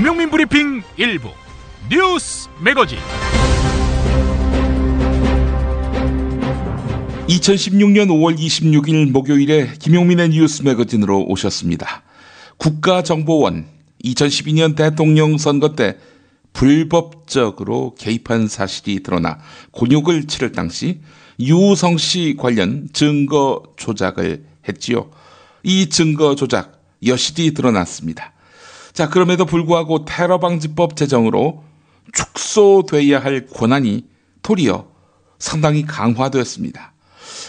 김용민 브리핑 일부 뉴스 매거진. 2016년 5월 26일 목요일에 김용민의 뉴스 매거진으로 오셨습니다. 국가정보원 2012년 대통령 선거 때 불법적으로 개입한 사실이 드러나 곤욕을 치를 당시 유우성 씨 관련 증거 조작을 했지요. 이 증거 조작 여실히 드러났습니다. 자, 그럼에도 불구하고 테러방지법 제정으로 축소돼야 할 권한이 도리어 상당히 강화되었습니다.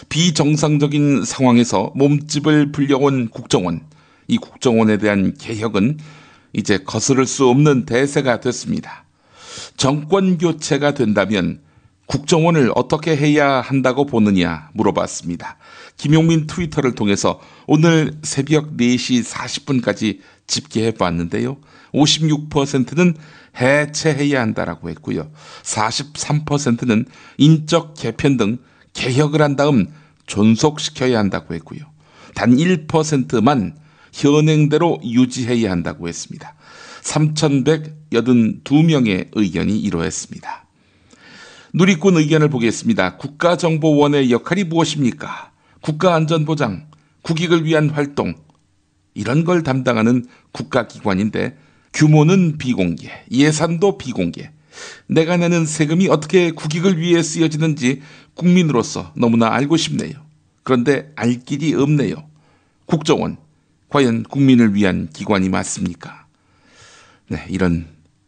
비정상적인 상황에서 몸집을 불려온 국정원, 이 국정원에 대한 개혁은 이제 거스를 수 없는 대세가 됐습니다. 정권 교체가 된다면 국정원을 어떻게 해야 한다고 보느냐 물어봤습니다. 김용민 트위터를 통해서 오늘 새벽 4시 40분까지 집계해봤는데요. 56%는 해체해야 한다라고 했고요. 43%는 인적 개편 등 개혁을 한 다음 존속시켜야 한다고 했고요. 단 1%만 현행대로 유지해야 한다고 했습니다. 3,182명의 의견이 이러했습니다. 누리꾼 의견을 보겠습니다. 국가정보원의 역할이 무엇입니까? 국가안전보장, 국익을 위한 활동, 이런 걸 담당하는 국가기관인데 규모는 비공개, 예산도 비공개. 내가 내는 세금이 어떻게 국익을 위해 쓰여지는지 국민으로서 너무나 알고 싶네요. 그런데 알 길이 없네요. 국정원, 과연 국민을 위한 기관이 맞습니까? 네, 이런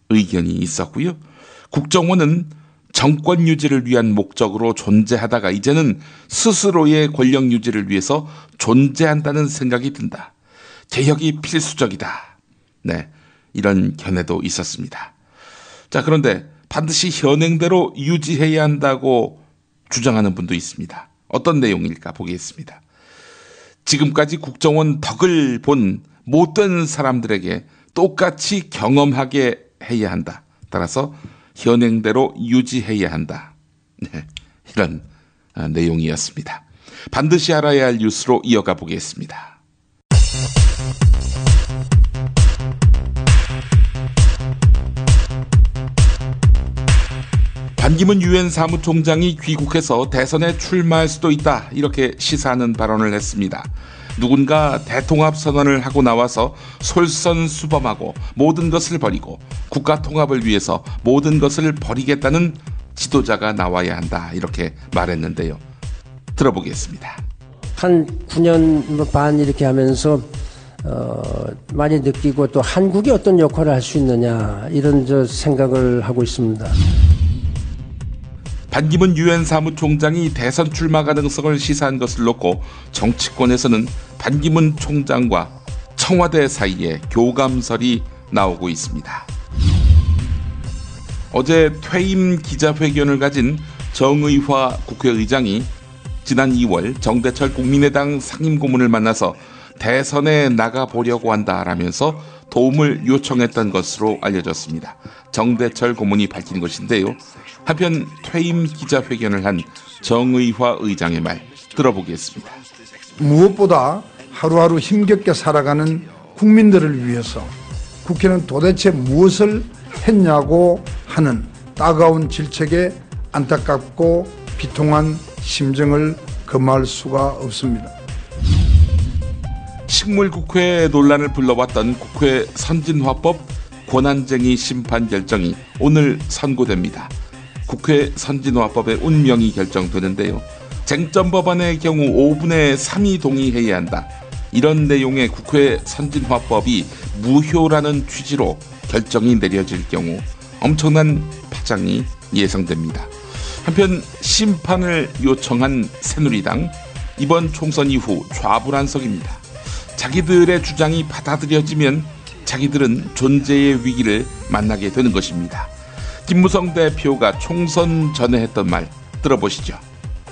의견이 있었고요. 국정원은 정권 유지를 위한 목적으로 존재하다가 이제는 스스로의 권력 유지를 위해서 존재한다는 생각이 든다. 개혁이 필수적이다. 네, 이런 견해도 있었습니다. 자, 그런데 반드시 현행대로 유지해야 한다고 주장하는 분도 있습니다. 어떤 내용일까 보겠습니다. 지금까지 국정원 덕을 본 못된 사람들에게 똑같이 경험하게 해야 한다. 따라서 현행대로 유지해야 한다. 네, 이런 내용이었습니다. 반드시 알아야 할 뉴스로 이어가 보겠습니다. 반기문 유엔 사무총장이 귀국해서 대선에 출마할 수도 있다, 이렇게 시사하는 발언을 했습니다. 누군가 대통합 선언을 하고 나와서 솔선수범하고 모든 것을 버리고 국가 통합을 위해서 모든 것을 버리겠다는 지도자가 나와야 한다, 이렇게 말했는데요. 들어보겠습니다. 한 9년 반 이렇게 하면서 많이 느끼고 또 한국이 어떤 역할을 할 수 있느냐, 이런 생각을 하고 있습니다. 반기문 유엔 사무총장이 대선 출마 가능성을 시사한 것을 놓고 정치권에서는 반기문 총장과 청와대 사이에 교감설이 나오고 있습니다. 어제 퇴임 기자회견을 가진 정의화 국회의장이 지난 2월 정대철 국민의당 상임고문을 만나서 대선에 나가보려고 한다라면서 도움을 요청했던 것으로 알려졌습니다. 정대철 고문이 밝힌 것인데요. 한편 퇴임 기자회견을 한 정의화 의장의 말 들어보겠습니다. 무엇보다 하루하루 힘겹게 살아가는 국민들을 위해서 국회는 도대체 무엇을 했냐고 하는 따가운 질책에 안타깝고 비통한 심정을 금할 수가 없습니다. 식물국회 논란을 불러왔던 국회 선진화법 권한쟁의 심판 결정이 오늘 선고됩니다. 국회 선진화법의 운명이 결정되는데요. 쟁점 법안의 경우 5분의 3이 동의해야 한다. 이런 내용의 국회 선진화법이 무효라는 취지로 결정이 내려질 경우 엄청난 파장이 예상됩니다. 한편 심판을 요청한 새누리당, 이번 총선 이후 좌불안석입니다. 자기들의 주장이 받아들여지면 자기들은 존재의 위기를 만나게 되는 것입니다. 김무성 대표가 총선 전에 했던 말 들어보시죠.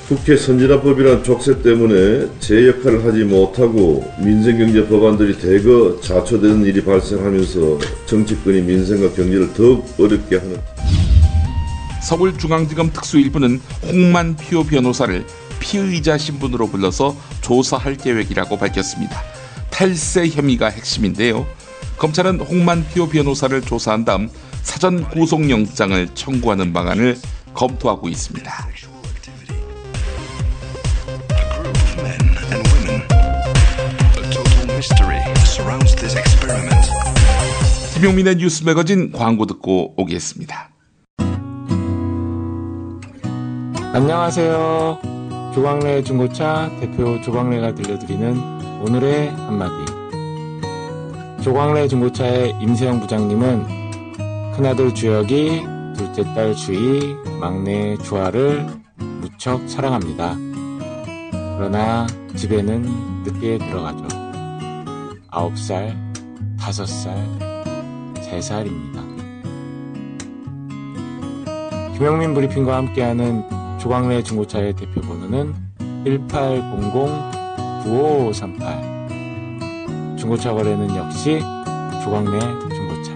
국회 선진화법이란 족쇄 때문에 제 역할을 하지 못하고 민생경제 법안들이 대거 자초되는 일이 발생하면서 정치권이 민생과 경제를 더욱 어렵게 하는. 서울중앙지검 특수일부는 홍만표 변호사를 피의자 신분으로 불러서 조사할 계획이라고 밝혔습니다. 탈세 혐의가 핵심인데요. 검찰은 홍만표 변호사를 조사한 다음 사전 구속영장을 청구하는 방안을 검토하고 있습니다. 김용민의 뉴스 매거진 광고 듣고 오겠습니다. 안녕하세요. 조광래 중고차 대표 조광래가 들려드리는 오늘의 한마디. 조광래 중고차의 임세영 부장님은 큰아들 주혁이, 둘째 딸 주희, 막내 주아를 무척 사랑합니다. 그러나 집에는 늦게 들어가죠. 9살, 5살, 3살입니다. 김영민 브리핑과 함께하는 조광래 중고차의 대표번호는 1800-9538. 중고차 거래는 역시 조광래 중고차.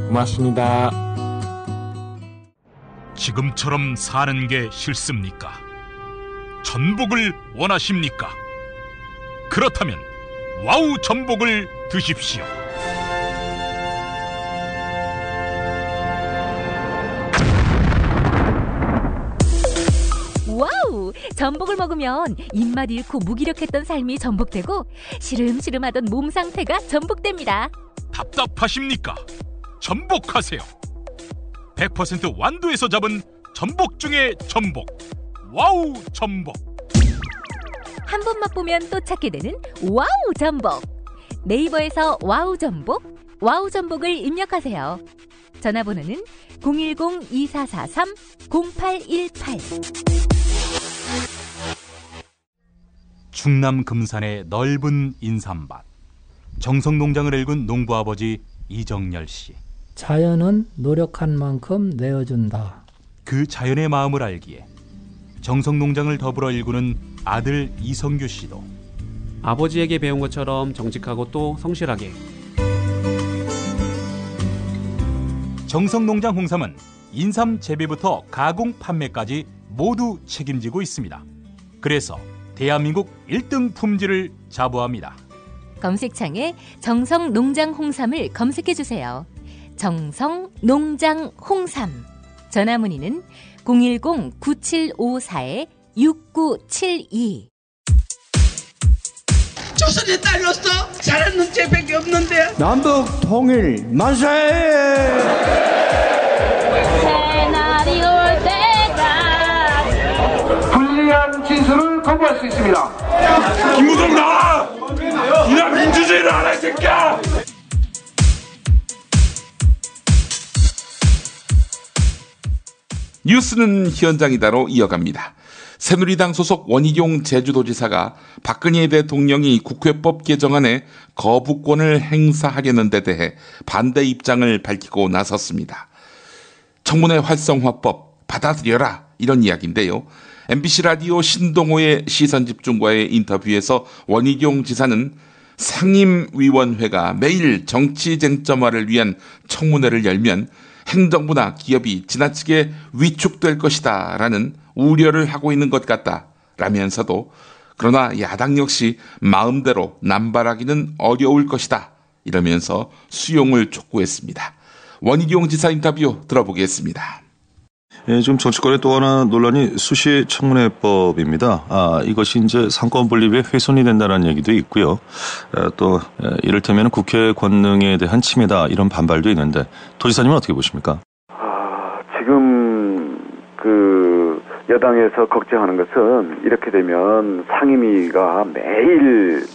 고맙습니다. 지금처럼 사는 게 싫습니까? 전복을 원하십니까? 그렇다면 와우 전복을 드십시오. 와우! 전복을 먹으면 입맛 잃고 무기력했던 삶이 전복되고 시름시름하던 몸 상태가 전복됩니다. 답답하십니까? 전복하세요. 100% 완도에서 잡은 전복 중에 전복. 와우 전복. 한 번 맛보면 또 찾게 되는 와우 전복. 네이버에서 와우 전복, 와우 전복을 입력하세요. 전화번호는 010-2443-0818. 충남 금산의 넓은 인삼밭. 정성농장을 일군 농부아버지 이정열 씨. 자연은 노력한 만큼 내어준다. 그 자연의 마음을 알기에 정성농장을 더불어 일구는 아들 이성규 씨도 아버지에게 배운 것처럼 정직하고 또 성실하게. 정성농장 홍삼은 인삼 재배부터 가공 판매까지 모두 책임지고 있습니다. 그래서 대한민국 1등 품질을 자부합니다. 검색창에 정성농장 홍삼을 검색해주세요. 정성농장 홍삼. 전화문의는 010-9754-6972. 조선에 딸로서 잘하는 죄밖에 없는데. 남북 통일 만세! 새날이 올 때가 불리한 진술을 거부할 수 있습니다. 김무성 나와! 이런 민주주의를 하라 이 새끼야! 뉴스는 현장이다로 이어갑니다. 새누리당 소속 원희룡 제주도지사가 박근혜 대통령이 국회법 개정안에 거부권을 행사하려는 데 대해 반대 입장을 밝히고 나섰습니다. 청문회 활성화법 받아들여라 이런 이야기인데요. MBC 라디오 신동호의 시선집중과의 인터뷰에서 원희룡 지사는 상임위원회가 매일 정치쟁점화를 위한 청문회를 열면 행정부나 기업이 지나치게 위축될 것이다 라는 우려를 하고 있는 것 같다 라면서도 그러나 야당 역시 마음대로 남발하기는 어려울 것이다 이러면서 수용을 촉구했습니다. 원희룡 지사 인터뷰 들어보겠습니다. 예, 지금 정치권의 또 하나 논란이 수시 청문회법입니다. 이것이 이제 상권 분립에 훼손이 된다는 얘기도 있고요. 또 이를테면 국회 권능에 대한 침해다 이런 반발도 있는데 도지사님은 어떻게 보십니까? 지금 그 여당에서 걱정하는 것은 이렇게 되면 상임위가 매일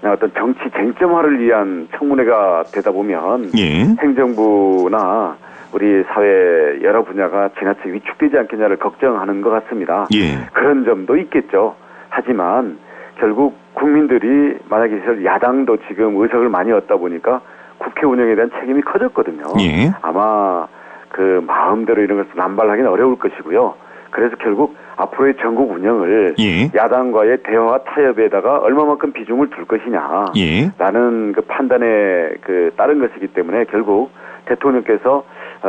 어떤 정치 쟁점화를 위한 청문회가 되다 보면 행정부나 우리 사회 여러 분야가 지나치게 위축되지 않겠냐를 걱정하는 것 같습니다. 그런 점도 있겠죠. 하지만 결국 국민들이 만약에 야당도 지금 의석을 많이 얻다 보니까 국회 운영에 대한 책임이 커졌거든요. 아마 그 마음대로 이런 것을 남발하기는 어려울 것이고요. 그래서 결국 앞으로의 전국 운영을 야당과의 대화와 타협에다가 얼마만큼 비중을 둘 것이냐 라는 그 판단에 그 따른 것이기 때문에 결국 대통령께서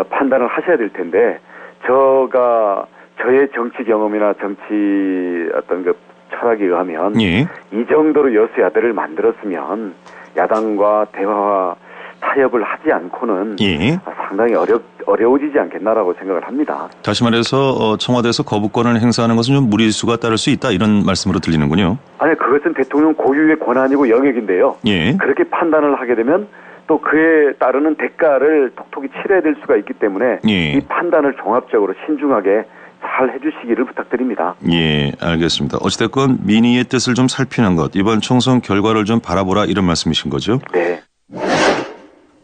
판단을 하셔야 될 텐데 저의 정치 경험이나 정치 어떤 그 철학에 의하면 이 정도로 여수야대를 만들었으면 야당과 대화와 타협을 하지 않고는 예. 상당히 어려워지지 않겠나라고 생각을 합니다. 다시 말해서 청와대에서 거부권을 행사하는 것은 좀 무리수가 따를 수 있다 이런 말씀으로 들리는군요. 아니 그것은 대통령 고유의 권한이고 영역인데요. 예. 그렇게 판단을 하게 되면 또 그에 따르는 대가를 톡톡히 치러야 될 수가 있기 때문에 예. 이 판단을 종합적으로 신중하게 잘 해주시기를 부탁드립니다. 예, 알겠습니다. 어찌됐건 민의의 뜻을 좀 살피는 것, 이번 총선 결과를 좀 바라보라 이런 말씀이신 거죠? 네.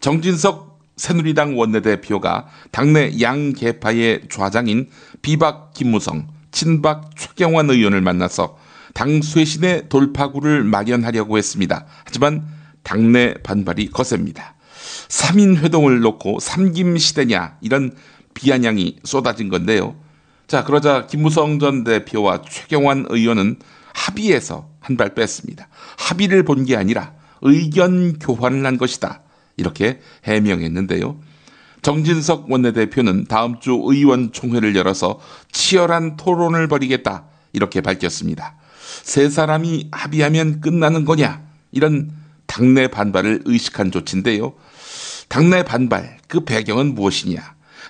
정진석 새누리당 원내대표가 당내 양계파의 좌장인 비박 김무성, 친박 최경환 의원을 만나서 당 쇄신의 돌파구를 마련하려고 했습니다. 하지만 당내 반발이 거셉니다. 3인 회동을 놓고 삼김시대냐 이런 비아냥이 쏟아진 건데요. 자, 그러자 김무성 전 대표와 최경환 의원은 합의해서 한 발 뺐습니다. 합의를 본 게 아니라 의견 교환을 한 것이다. 이렇게 해명했는데요. 정진석 원내대표는 다음 주 의원총회를 열어서 치열한 토론을 벌이겠다. 이렇게 밝혔습니다. 세 사람이 합의하면 끝나는 거냐? 이런 당내 반발을 의식한 조치인데요. 당내 반발, 그 배경은 무엇이냐?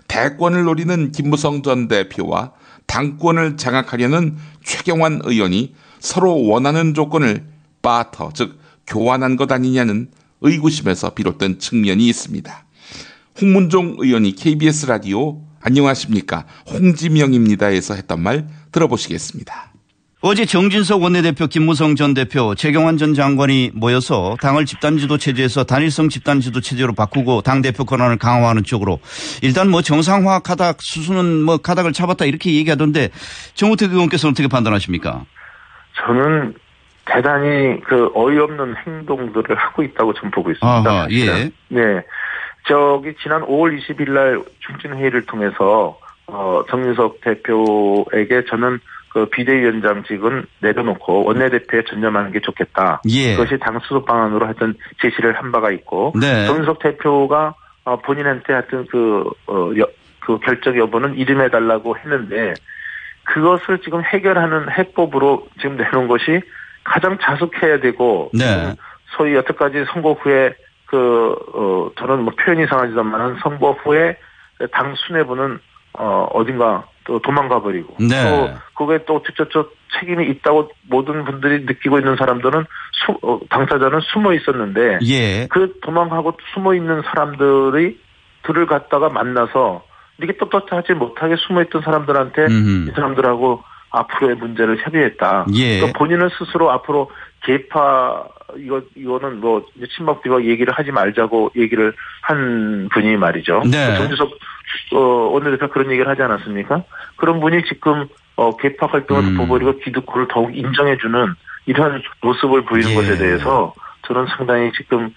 대권을 노리는 김무성 전 대표와 당권을 장악하려는 최경환 의원이 서로 원하는 조건을 바터, 즉 교환한 것 아니냐는 의구심에서 비롯된 측면이 있습니다. 홍문종 의원이 KBS 라디오 안녕하십니까 홍지명입니다에서 했던 말 들어보시겠습니다. 어제 정진석 원내대표, 김무성 전 대표, 최경환 전 장관이 모여서 당을 집단지도 체제에서 단일성 집단지도 체제로 바꾸고 당대표 권한을 강화하는 쪽으로 일단 뭐 정상화 가닥 수순은 뭐 가닥을 잡았다 이렇게 얘기하던데 정우택 의원께서는 어떻게 판단하십니까? 저는 대단히 그 어이없는 행동들을 하고 있다고 좀 보고 있습니다. 아하, 예. 네. 지난 5월 20일 날 중진회의를 통해서 정진석 대표에게 저는 그 비대위원장직은 내려놓고 원내대표에 전념하는 게 좋겠다. 예. 그것이 당 수습 방안으로 하여튼 제시를 한 바가 있고. 네. 정진석 대표가 본인한테 하여튼 그 결정 여부는 이름해달라고 했는데 그것을 지금 해결하는 해법으로 지금 내놓은 것이 가장 자숙해야 되고. 네. 소위 여태까지 선거 후에 저는 뭐 표현이 이상하지만은 선거 후에 당 수뇌부는 어딘가 또 도망가 버리고. 네. 또 그게 또 직접적 책임이 있다고 모든 분들이 느끼고 있는 사람들은 당사자는 숨어 있었는데. 예. 그 도망가고 숨어 있는 사람들을 갖다가 만나서 이렇게 떳떳하지 못하게 숨어 있던 사람들한테 이 사람들하고 앞으로의 문제를 협의했다. 예. 그러니까 본인은 스스로 앞으로 계파 이거는 뭐 친박 비박 얘기를 하지 말자고 얘기를 한 분이 말이죠. 네. 정진석 원내대표 그런 얘기를 하지 않았습니까? 그런 분이 지금 계파 활동을 덮어버리고 기득권을 더욱 인정해주는 이런 모습을 보이는 것에 대해서 저는 상당히 지금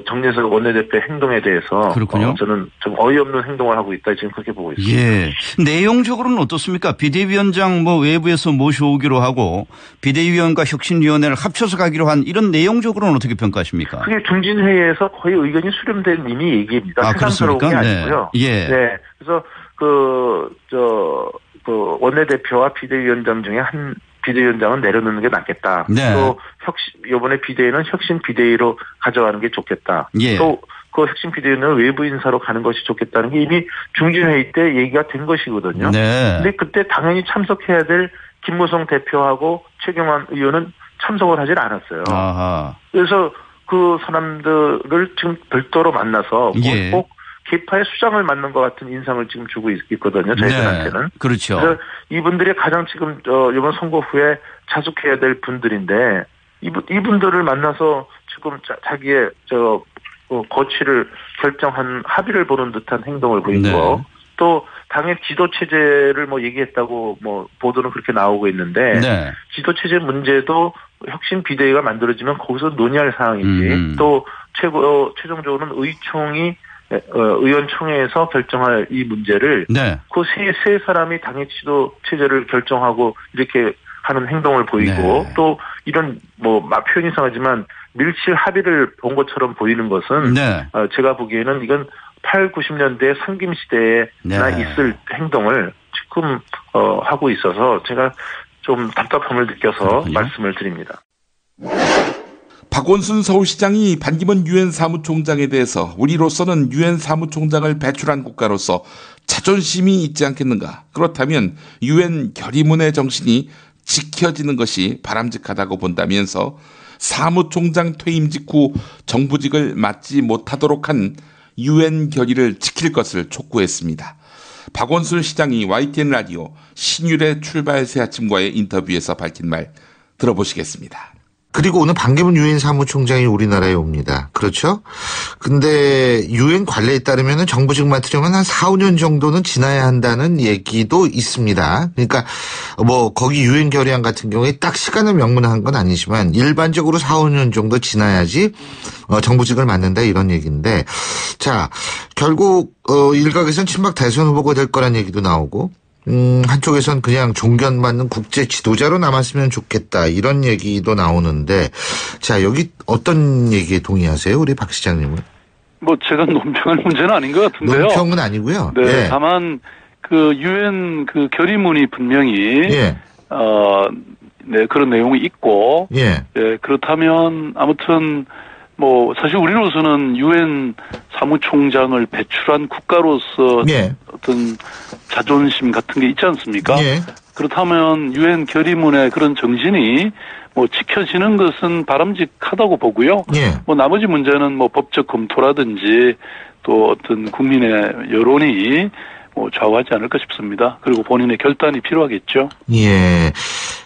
정진석 원내대표의 행동에 대해서 그렇군요. 저는 좀 어이없는 행동을 하고 있다 지금 그렇게 보고 있습니다. 예. 내용적으로는 어떻습니까? 비대위원장 뭐 외부에서 모셔오기로 하고 비대위원과 혁신위원회를 합쳐서 가기로 한 이런 내용적으로는 어떻게 평가하십니까? 그게 중진회의에서 거의 의견이 수렴된 이미 얘기입니다. 새삼스러운 게 아니고요. 네. 네. 그래서 원내대표와 비대위원장 중에 한 비대위원장은 내려놓는 게 낫겠다. 네. 또 이번에 비대위는 혁신 비대위로 가져가는 게 좋겠다. 예. 또 그 혁신 비대위는 외부 인사로 가는 것이 좋겠다는 게 이미 중진회의 때 얘기가 된 것이거든요. 네. 근데 그때 당연히 참석해야 될 김무성 대표하고 최경환 의원은 참석을 하질 않았어요. 아하. 그래서 그 사람들을 지금 별도로 만나서 예. 꼭 계파의 수장을 맡는 것 같은 인상을 지금 주고 있거든요. 저희들한테는. 네. 그렇죠. 그래서 이분들이 가장 지금 이번 선거 후에 자숙해야 될 분들인데 이분들을 만나서 지금 자기의 거취를 결정한 합의를 보는 듯한 행동을 보이고 네. 또 당의 지도 체제를 뭐 얘기했다고 뭐 보도는 그렇게 나오고 있는데 네. 지도 체제 문제도 혁신 비대위가 만들어지면 거기서 논의할 사항이지 또 최종적으로는 의원총회에서 결정할 이 문제를 네. 그 세 사람이 당의 지도 체제를 결정하고 이렇게 하는 행동을 보이고 네. 또 이런 뭐 표현이 이상하지만 밀실 합의를 본 것처럼 보이는 것은 네. 제가 보기에는 이건 8, 90년대 상김시대에나 네. 있을 행동을 지금 하고 있어서 제가 좀 답답함을 느껴서 그렇군요. 말씀을 드립니다. 박원순 서울시장이 반기문 유엔 사무총장에 대해서 우리로서는 유엔 사무총장을 배출한 국가로서 자존심이 있지 않겠는가. 그렇다면 유엔 결의문의 정신이 지켜지는 것이 바람직하다고 본다면서 사무총장 퇴임 직후 정부직을 맡지 못하도록 한 유엔 결의를 지킬 것을 촉구했습니다. 박원순 시장이 YTN 라디오 신율의 출발 새 아침과의 인터뷰에서 밝힌 말 들어보시겠습니다. 그리고 오늘 반기문 유엔 사무총장이 우리나라에 옵니다. 그렇죠? 근데 유엔 관례에 따르면 정부직 맡으려면 한 4, 5년 정도는 지나야 한다는 얘기도 있습니다. 그러니까 뭐 거기 유엔 결의안 같은 경우에 딱 시간을 명문화한 건 아니지만 일반적으로 4, 5년 정도 지나야지 정부직을 맡는다 이런 얘기인데, 자 결국 일각에선 친박 대선 후보가 될 거란 얘기도 나오고 한쪽에선 그냥 존경받는 국제 지도자로 남았으면 좋겠다 이런 얘기도 나오는데, 자 여기 어떤 얘기에 동의하세요, 우리 박 시장님은? 뭐 제가 논평할 문제는 아닌 것 같은데요. 논평은 아니고요. 네, 예. 다만 그 유엔 그 결의문이 분명히 예. 네 그런 내용이 있고, 예. 예 그렇다면 아무튼 뭐 사실 우리로서는 유엔 사무총장을 배출한 국가로서 예. 어떤 자존심 같은 게 있지 않습니까? 예. 그렇다면 유엔 결의문의 그런 정신이 뭐 지켜지는 것은 바람직하다고 보고요. 예. 뭐 나머지 문제는 뭐 법적 검토라든지 또 어떤 국민의 여론이 뭐 좌우하지 않을까 싶습니다. 그리고 본인의 결단이 필요하겠죠. 예.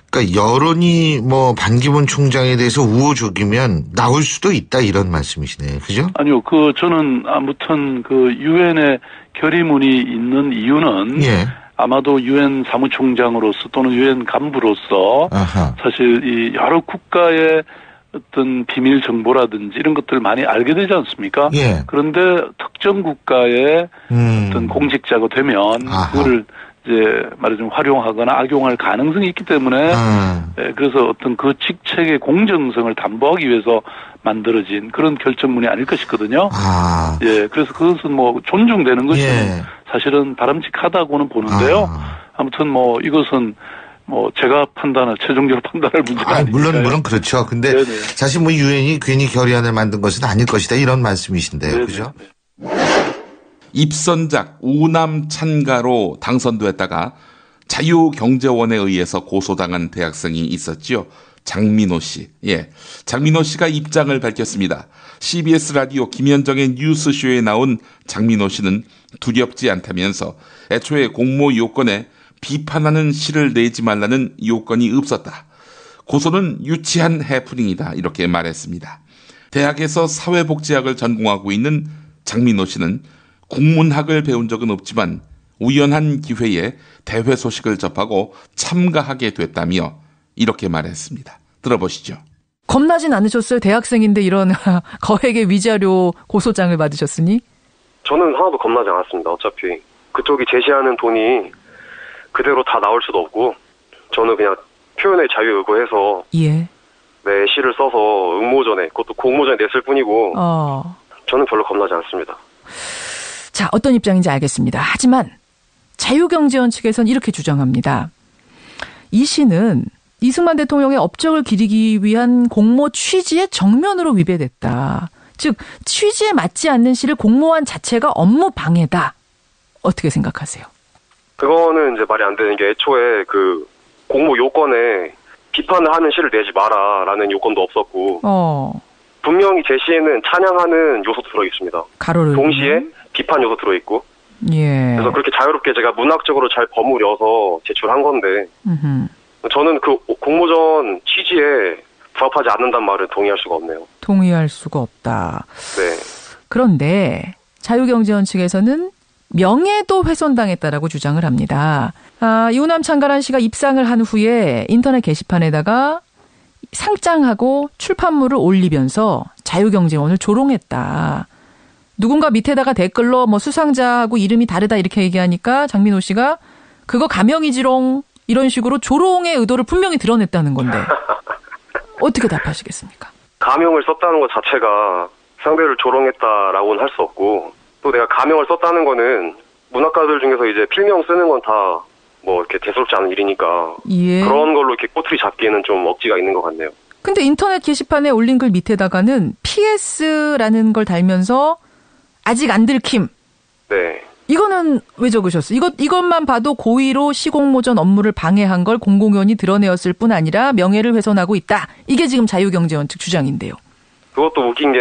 그러니까 여론이 뭐 반기문 총장에 대해서 우호적이면 나올 수도 있다 이런 말씀이시네요. 그죠? 아니요. 저는 아무튼 유엔의 결의문이 있는 이유는 예. 아마도 유엔 사무총장으로서 또는 유엔 간부로서 아하. 사실 이 여러 국가의 어떤 비밀 정보라든지 이런 것들을 많이 알게 되지 않습니까? 예. 그런데 특정 국가의 어떤 공직자가 되면 아하. 그거를 이제 말하자면 활용하거나 악용할 가능성이 있기 때문에 예, 그래서 어떤 그 직책의 공정성을 담보하기 위해서 만들어진 그런 결정문이 아닐까 싶거든요. 예, 그래서 그것은 뭐 존중되는 것이 예. 사실은 바람직하다고는 보는데요. 아무튼 뭐 이것은 뭐 제가 최종적으로 판단할 문제가 아니니까요. 물론 그렇죠. 근데 네네. 사실 뭐 유엔이 괜히 결의안을 만든 것은 아닐 것이다 이런 말씀이신데요. 네네. 그죠? 입선작 우남 찬가로 당선됐다가 자유경제원에 의해서 고소당한 대학생이 있었죠. 장민호 씨. 예. 장민호 씨가 입장을 밝혔습니다. CBS 라디오 김현정의 뉴스쇼에 나온 장민호 씨는 두렵지 않다면서 애초에 공모 요건에 비판하는 시를 내지 말라는 요건이 없었다. 고소는 유치한 해프닝이다. 이렇게 말했습니다. 대학에서 사회복지학을 전공하고 있는 장민호 씨는 국문학을 배운 적은 없지만 우연한 기회에 대회 소식을 접하고 참가하게 됐다며 이렇게 말했습니다. 들어보시죠. 겁나진 않으셨어요? 대학생인데 이런 거액의 위자료 고소장을 받으셨으니? 저는 하나도 겁나지 않았습니다. 어차피 그쪽이 제시하는 돈이 그대로 다 나올 수도 없고 저는 그냥 표현의 자유 의거해서 예. 내 시를 써서 응모전에 그것도 공모전에 냈을 뿐이고 저는 별로 겁나지 않습니다. 자, 어떤 입장인지 알겠습니다. 하지만 자유경제원 측에서는 이렇게 주장합니다. 이 시는 이승만 대통령의 업적을 기리기 위한 공모 취지에 정면으로 위배됐다. 즉 취지에 맞지 않는 시를 공모한 자체가 업무 방해다. 어떻게 생각하세요? 그거는 이제 말이 안 되는 게 애초에 그 공모 요건에 비판을 하는 시를 내지 마라라는 요건도 없었고 분명히 제 시에는 찬양하는 요소도 들어있습니다. 가로를 동시에 비판 요소 들어있고 예. 그래서 그렇게 자유롭게 제가 문학적으로 잘 버무려서 제출한 건데 저는 그 공모전 취지에 부합하지 않는단 말은 동의할 수가 없네요. 동의할 수가 없다. 네. 그런데 자유경제원 측에서는 명예도 훼손당했다라고 주장을 합니다. 이우남 찬가란 씨가 입상을 한 후에 인터넷 게시판에다가 상장하고 출판물을 올리면서 자유경제원을 조롱했다. 누군가 밑에다가 댓글로 뭐 수상자하고 이름이 다르다 이렇게 얘기하니까 장민호 씨가 그거 가명이지롱 이런 식으로 조롱의 의도를 분명히 드러냈다는 건데 어떻게 답하시겠습니까? 가명을 썼다는 것 자체가 상대를 조롱했다라고는 할 수 없고 또 내가 가명을 썼다는 거는 문학가들 중에서 이제 필명 쓰는 건 다 뭐 이렇게 대수롭지 않은 일이니까 예. 그런 걸로 이렇게 꼬투리 잡기에는 좀 억지가 있는 것 같네요. 근데 인터넷 게시판에 올린 글 밑에다가는 PS라는 걸 달면서 아직 안 들킴. 네. 이거는 왜 적으셨어요? 이것만 봐도 고의로 시공모전 업무를 방해한 걸 공공연히 드러내었을 뿐 아니라 명예를 훼손하고 있다. 이게 지금 자유경제원 측 주장인데요. 그것도 웃긴 게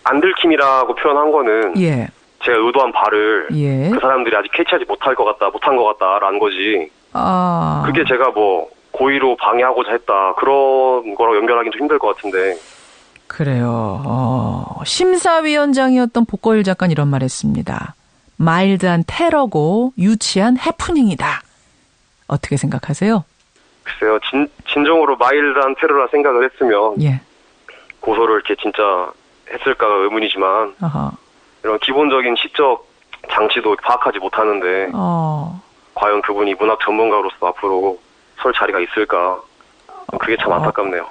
안 들킴이라고 표현한 거는 예. 제가 의도한 바를 예. 그 사람들이 아직 캐치하지 못한 것 같다라는 거지. 아. 그게 제가 뭐 고의로 방해하고자 했다 그런 거랑 연결하기는 좀 힘들 것 같은데. 그래요. 심사위원장이었던 복거일 작가는 이런 말 했습니다. 마일드한 테러고 유치한 해프닝이다. 어떻게 생각하세요? 글쎄요. 진정으로 마일드한 테러라 생각을 했으면 예. 고소를 이렇게 진짜 했을까가 의문이지만 아하. 이런 기본적인 시적 장치도 파악하지 못하는데 과연 그분이 문학 전문가로서 앞으로 설 자리가 있을까? 그게 참 안타깝네요.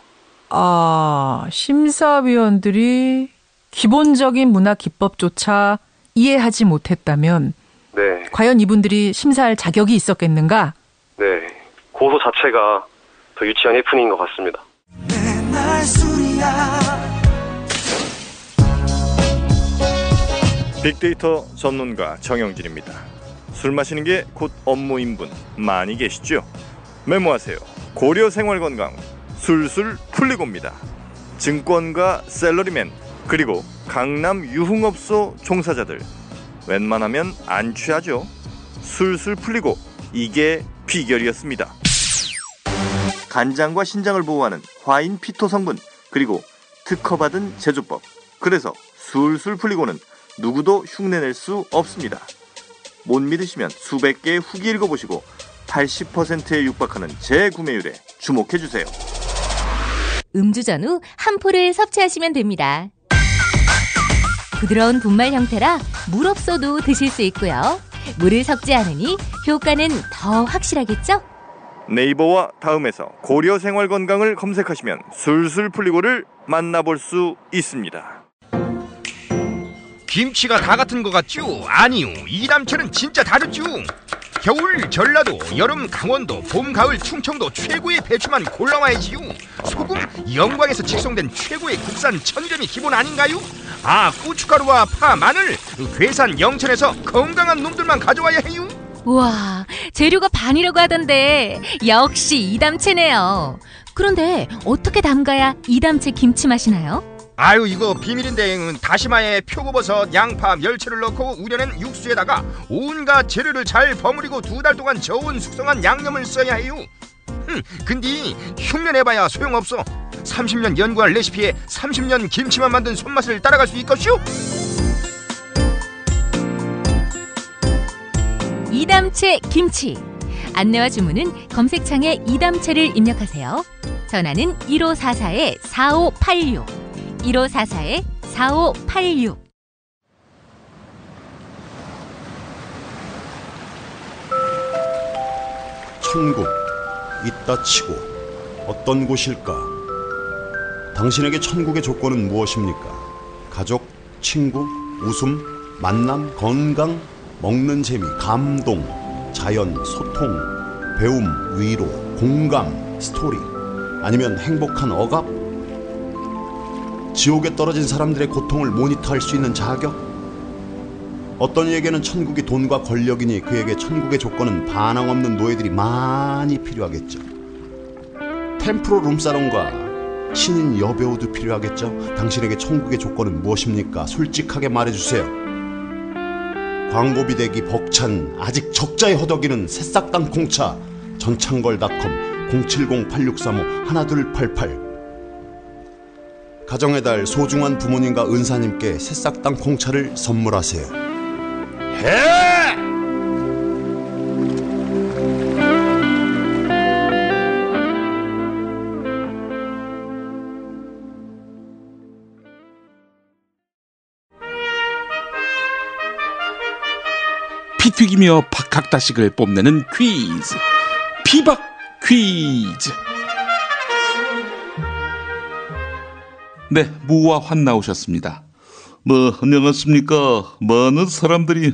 심사위원들이 기본적인 문학 기법조차 이해하지 못했다면 네. 과연 이분들이 심사할 자격이 있었겠는가? 네. 고소 자체가 더 유치한 해프닝인 것 같습니다. 빅데이터 전문가 정영진입니다. 술 마시는 게 곧 업무인 분 많이 계시죠? 메모하세요. 고려생활건강 술술 풀리고입니다. 증권가 샐러리맨 그리고 강남 유흥업소 종사자들 웬만하면 안 취하죠. 술술 풀리고 이게 비결이었습니다. 간장과 신장을 보호하는 화인 피토 성분 그리고 특허받은 제조법. 그래서 술술 풀리고는 누구도 흉내낼 수 없습니다. 못 믿으시면 수백 개의 후기 읽어보시고 80%에 육박하는 재구매율에 주목해주세요. 음주 전후 한 포를 섭취하시면 됩니다. 부드러운 분말 형태라 물 없어도 드실 수 있고요. 물을 섞지 않으니 효과는 더 확실하겠죠? 네이버와 다음에서 고려생활건강을 검색하시면 술술 풀리고를 만나볼 수 있습니다. 김치가 다 같은 것 같죠? 아니요, 이담채는 진짜 다르죠. 겨울 전라도, 여름 강원도, 봄 가을 충청도 최고의 배추만 골라와야지요. 소금 영광에서 직송된 최고의 국산 천일염이 기본 아닌가요? 고춧가루와 파, 마늘 괴산 영천에서 건강한 놈들만 가져와야 해요. 우와, 재료가 반이라고 하던데 역시 이담채네요. 그런데 어떻게 담가야 이담채 김치 맛이 나요? 이거 비밀인데 다시마에 표고버섯, 양파, 멸치를 넣고 우려낸 육수에다가 온갖 재료를 잘 버무리고 2달 동안 저온 숙성한 양념을 써야 해요. 근데 흉내내봐야 소용없어. 30년 연구한 레시피에 30년 김치만 만든 손맛을 따라갈 수 있겠슈? 이담채 김치. 안내와 주문은 검색창에 이담채를 입력하세요. 전화는 1544-4586 1544-4586. 천국 있다 치고 어떤 곳일까? 당신에게 천국의 조건은 무엇입니까? 가족, 친구, 웃음, 만남, 건강, 먹는 재미, 감동, 자연, 소통, 배움, 위로, 공감, 스토리, 아니면 행복한 억압? 지옥에 떨어진 사람들의 고통을 모니터할 수 있는 자격? 어떤 이에게는 천국이 돈과 권력이니 그에게 천국의 조건은 반항 없는 노예들이 많이 필요하겠죠. 템프로 룸사롱과 신인 여배우도 필요하겠죠. 당신에게 천국의 조건은 무엇입니까? 솔직하게 말해주세요. 광고비 대기 벅찬 아직 적자에 허덕이는 새싹 땅콩차 전창걸닷컴 070-8635-1288. 가정의 달 소중한 부모님과 은사님께 새싹 땅콩차를 선물하세요. 해! 피 튀기며 박학다식을 뽐내는 퀴즈, 피박 퀴즈. 네, 무와 환 나오셨습니다. 안녕하십니까. 많은 사람들이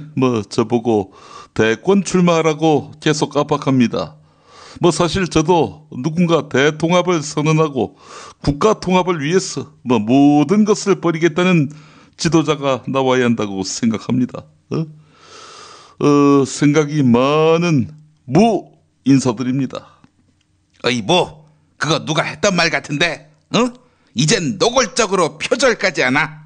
저보고 대권 출마하라고 계속 압박합니다. 뭐 사실 저도 누군가 대통합을 선언하고 국가 통합을 위해서 뭐 모든 것을 버리겠다는 지도자가 나와야 한다고 생각합니다. 생각이 많은 무 인사드립니다. 어이 뭐 그거 누가 했던 말 같은데 이젠 노골적으로 표절까지 하나?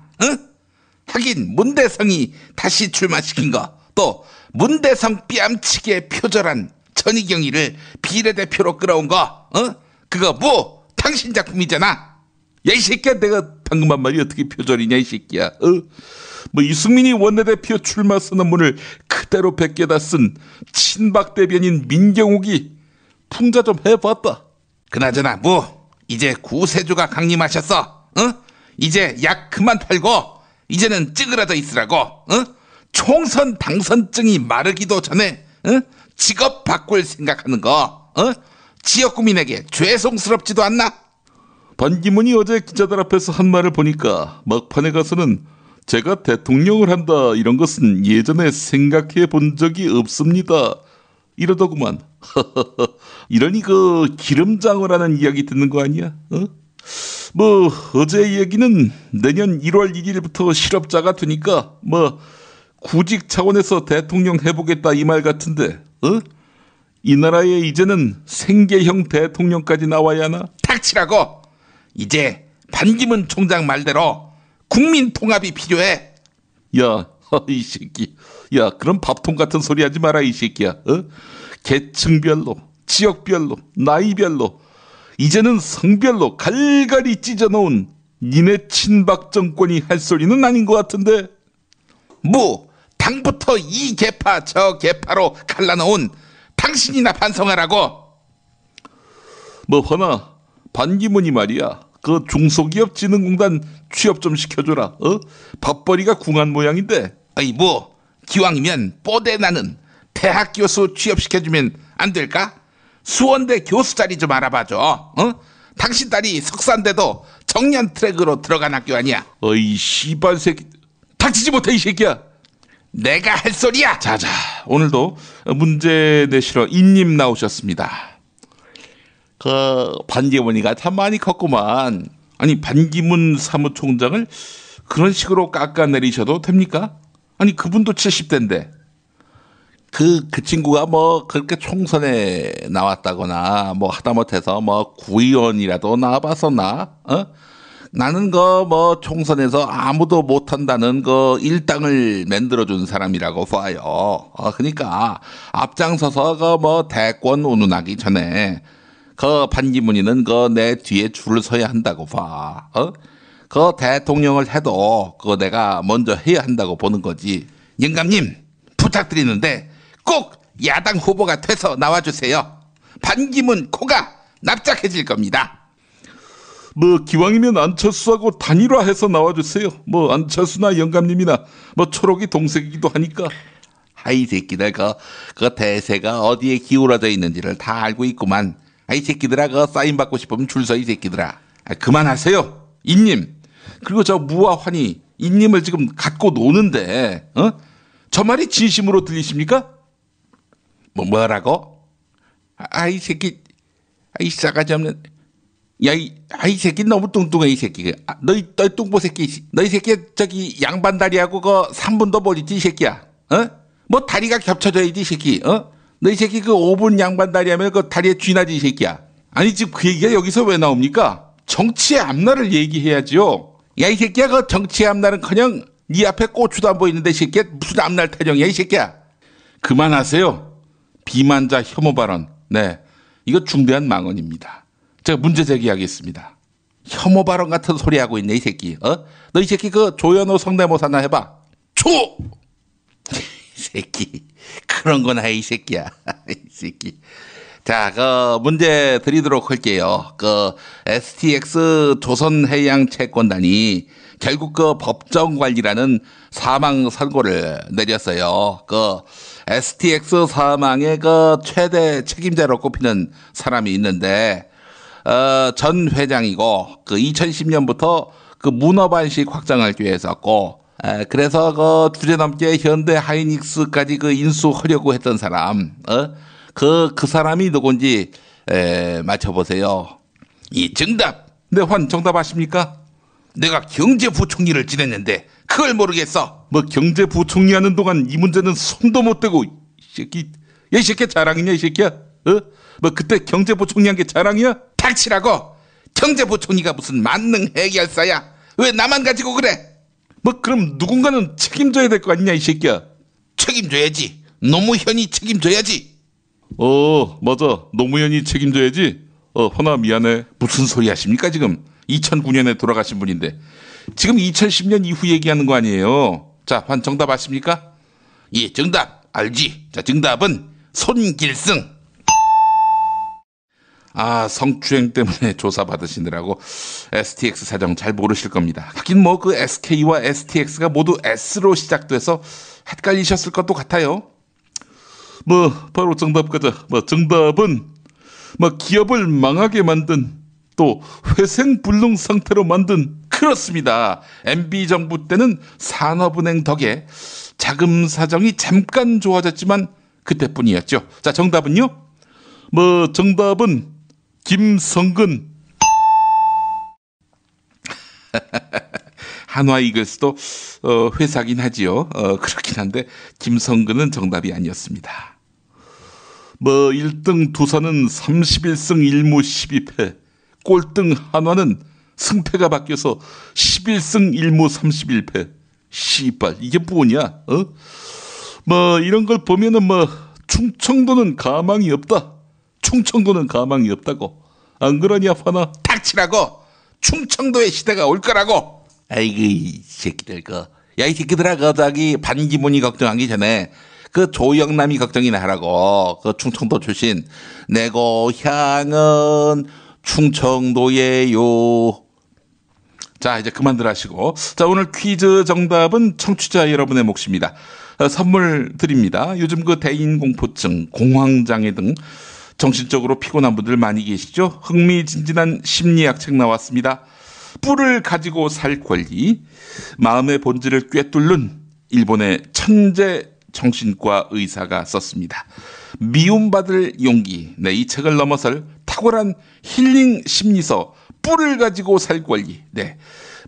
하긴 문대성이 다시 출마시킨 거, 또 문대성 뺨치게 표절한 전희경이를 비례대표로 끌어온 거, 그거 뭐 당신 작품이잖아. 야 이 새끼야, 내가 방금 한 말이 어떻게 표절이냐 이 새끼야. 뭐 이승민이 원내대표 출마 선언문을 그대로 베껴다 쓴 친박 대변인 민경욱이 풍자 좀 해봤다. 그나저나 뭐 이제 구세주가 강림하셨어. 이제 약 그만 팔고 이제는 찌그러져 있으라고. 총선 당선증이 마르기도 전에 직업 바꿀 생각하는 거 지역구민에게 죄송스럽지도 않나? 반기문이 어제 기자들 앞에서 한 말을 보니까 막판에 가서는 제가 대통령을 한다 이런 것은 예전에 생각해 본 적이 없습니다 이러더구만. 이러니 그 기름장어라는 이야기 듣는 거 아니야? 뭐 어제 얘기는 내년 1월 1일부터 실업자가 되니까 뭐 구직 차원에서 대통령 해보겠다 이 말 같은데, 이 나라에 이제는 생계형 대통령까지 나와야 하나? 닥치라고. 이제 반기문 총장 말대로 국민 통합이 필요해. 야, 이 새끼. 야, 그럼 밥통 같은 소리 하지 마라 이 새끼야. 계층별로, 지역별로, 나이별로, 이제는 성별로 갈갈이 찢어놓은 니네 친박 정권이 할 소리는 아닌 것 같은데. 뭐 당부터 이 개파 저 개파로 갈라놓은 당신이나 반성하라고. 뭐 허나 반기문이 말이야, 그 중소기업진흥공단 취업 좀 시켜줘라. 밥벌이가 궁한 모양인데. 아이 뭐 기왕이면 뽀대 나는 대학 교수 취업시켜주면 안 될까? 수원대 교수 자리 좀 알아봐줘. 당신 딸이 석사인데도 정년 트랙으로 들어간 학교 아니야. 어이 씨발 새끼, 닥치지 못해 이 새끼야. 내가 할 소리야. 자자, 오늘도 문제 내시러 인님 나오셨습니다. 그 반기문이가 참 많이 컸구만. 아니 반기문 사무총장을 그런 식으로 깎아내리셔도 됩니까? 아니 그분도 70대인데. 그 친구가 뭐 그렇게 총선에 나왔다거나 뭐 하다못해서 뭐 구의원이라도 나와봤었나? 나는 뭐 총선에서 아무도 못한다는 그 일당을 만들어준 사람이라고 봐요. 그러니까 앞장서서 뭐 대권 운운하기 전에 반기문이는 내 뒤에 줄을 서야 한다고 봐. 대통령을 해도 내가 먼저 해야 한다고 보는 거지. 영감님 부탁드리는데 꼭 야당 후보가 돼서 나와주세요. 반기문 코가 납작해질 겁니다. 뭐 기왕이면 안철수하고 단일화해서 나와주세요. 뭐 안철수나 영감님이나 뭐 초록이 동생이기도 하니까. 아이 새끼들 그 대세가 어디에 기울어져 있는지를 다 알고 있구만. 아이 새끼들아 사인 받고 싶으면 줄 서 이 새끼들아. 그만하세요 인님. 그리고 저 무화환이 인님을 지금 갖고 노는데 저 말이 진심으로 들리십니까? 뭐라고? 아이 새끼, 아이 싸가지 없는. 야, 이 새끼 너무 뚱뚱해, 이 새끼. 너희 뚱보 새끼. 너희 새끼 저기 양반다리하고 3분도 버리지, 이 새끼야. 뭐 다리가 겹쳐져야지, 이 새끼. 너희 새끼 5분 양반다리 하면 다리에 쥐나지, 이 새끼야. 아니, 지금 그 얘기가 여기서 왜 나옵니까? 정치의 앞날을 얘기해야지요. 야, 이 새끼야, 정치의 앞날은커녕 네 앞에 고추도 안 보이는데, 이 새끼야. 무슨 앞날 타령이야, 이 새끼야. 그만하세요. 비만자 혐오 발언. 네. 이거 중대한 망언입니다. 제가 문제 제기하겠습니다. 혐오 발언 같은 소리 하고 있네, 이 새끼. 너 이 새끼 조현호 성대모사나 해봐. 이 새끼. 그런 거나 해, 이 새끼야. 이 새끼. 자, 문제 드리도록 할게요. STX 조선해양채권단이 결국 법정 관리라는 사망 선고를 내렸어요. STX 사망의 최대 책임자로 꼽히는 사람이 있는데, 전 회장이고, 2010년부터 문어반식 확장을 계획했었고, 그래서 주제넘게 현대 하이닉스까지 인수하려고 했던 사람, 그 사람이 누군지 맞춰보세요. 이 정답. 네, 환 정답 아십니까? 내가 경제부총리를 지냈는데 그걸 모르겠어. 뭐 경제부총리 하는 동안 이 문제는 손도 못 대고 이 새끼 자랑이냐 이 새끼야? 뭐 그때 경제부총리 한 게 자랑이야? 닥치라고. 경제부총리가 무슨 만능 해결사야. 왜 나만 가지고 그래? 뭐 그럼 누군가는 책임져야 될 거 아니냐 이 새끼야. 책임져야지. 노무현이 책임져야지. 맞아. 노무현이 책임져야지. 허나 미안해. 무슨 소리 하십니까 지금. 2009년에 돌아가신 분인데 지금 2010년 이후 얘기하는 거 아니에요. 자, 환 정답 아십니까? 예, 정답 알지. 자, 정답은 손길승. 성추행 때문에 조사받으시느라고 STX 사정 잘 모르실 겁니다. 하긴 뭐 그 SK와 STX가 모두 S로 시작돼서 헷갈리셨을 것도 같아요. 바로 정답 가자. 정답은 기업을 망하게 만든 또 회생불능 상태로 만든. 그렇습니다. MB정부 때는 산업은행 덕에 자금 사정이 잠깐 좋아졌지만 그때뿐이었죠. 자, 정답은요? 정답은 김성근. 한화 이글스도 회사긴 하지요. 그렇긴 한데 김성근은 정답이 아니었습니다. 1등 두산은 31승 1무 12패, 꼴등 한화는 승패가 바뀌어서 11승 1무 31패. 씨발, 이게 뭐냐? 이런 걸 보면은 충청도는 가망이 없다. 충청도는 가망이 없다고. 안 그러냐, 화나? 닥치라고. 충청도의 시대가 올 거라고. 아이고, 이 새끼들 야, 이 새끼들아, 자기 반기문이 걱정하기 전에 조영남이 걱정이나 하라고. 충청도 출신. 내 고향은 충청도예요. 자, 이제 그만들 하시고. 자, 오늘 퀴즈 정답은 청취자 여러분의 몫입니다. 선물 드립니다. 요즘 대인공포증, 공황장애 등 정신적으로 피곤한 분들 많이 계시죠? 흥미진진한 심리학 책 나왔습니다. 뿔을 가지고 살 권리, 마음의 본질을 꿰뚫는 일본의 천재 정신과 의사가 썼습니다. 미움받을 용기. 네, 이 책을 넘어설 탁월한 힐링 심리서 뿔을 가지고 살 권리. 네,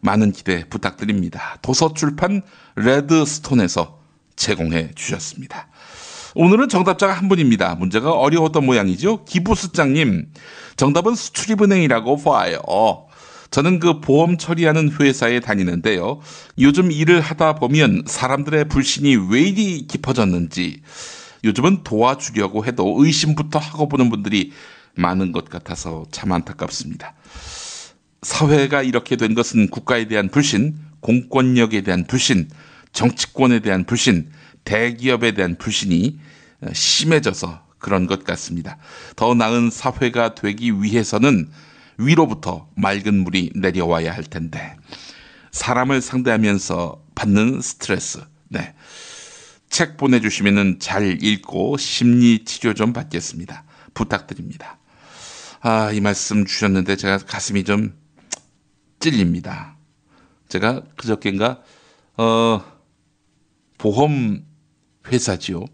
많은 기대 부탁드립니다. 도서출판 레드스톤에서 제공해 주셨습니다. 오늘은 정답자가 한 분입니다. 문제가 어려웠던 모양이죠. 기부수장님, 정답은 수출입은행이라고 봐요. 저는 보험 처리하는 회사에 다니는데요. 요즘 일을 하다 보면 사람들의 불신이 왜 이리 깊어졌는지 요즘은 도와주려고 해도 의심부터 하고 보는 분들이 많은 것 같아서 참 안타깝습니다. 사회가 이렇게 된 것은 국가에 대한 불신, 공권력에 대한 불신, 정치권에 대한 불신, 대기업에 대한 불신이 심해져서 그런 것 같습니다. 더 나은 사회가 되기 위해서는 위로부터 맑은 물이 내려와야 할 텐데 사람을 상대하면서 받는 스트레스, 네, 책 보내주시면 잘 읽고 심리치료 좀 받겠습니다. 부탁드립니다. 이 말씀 주셨는데 제가 가슴이 좀 찔립니다. 제가 그저께인가 보험 회사지요.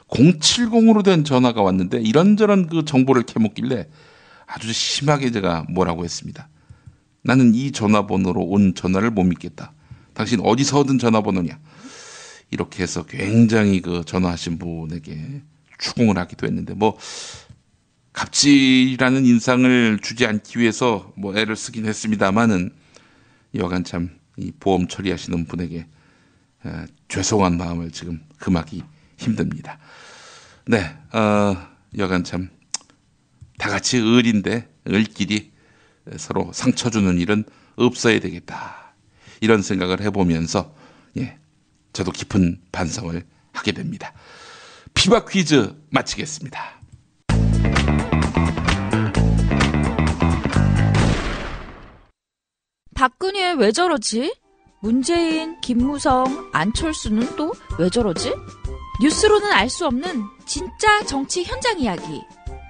070으로 된 전화가 왔는데 이런저런 정보를 캐묻길래 아주 심하게 제가 뭐라고 했습니다. 나는 이 전화번호로 온 전화를 못 믿겠다. 당신 어디서 얻은 전화번호냐. 이렇게 해서 굉장히 전화하신 분에게 추궁을 하기도 했는데 갑질이라는 인상을 주지 않기 위해서 애를 쓰긴 했습니다만은 여간 참 이 보험 처리하시는 분에게 죄송한 마음을 지금 금하기 힘듭니다. 네, 여간 참 다 같이 을인데 을끼리 서로 상처 주는 일은 없어야 되겠다. 이런 생각을 해보면서 저도 깊은 반성을 하게 됩니다. 피바 퀴즈 마치겠습니다. 박근혜 왜 저러지? 문재인, 김무성, 안철수는 또 왜 저러지? 뉴스로는 알 수 없는 진짜 정치 현장 이야기.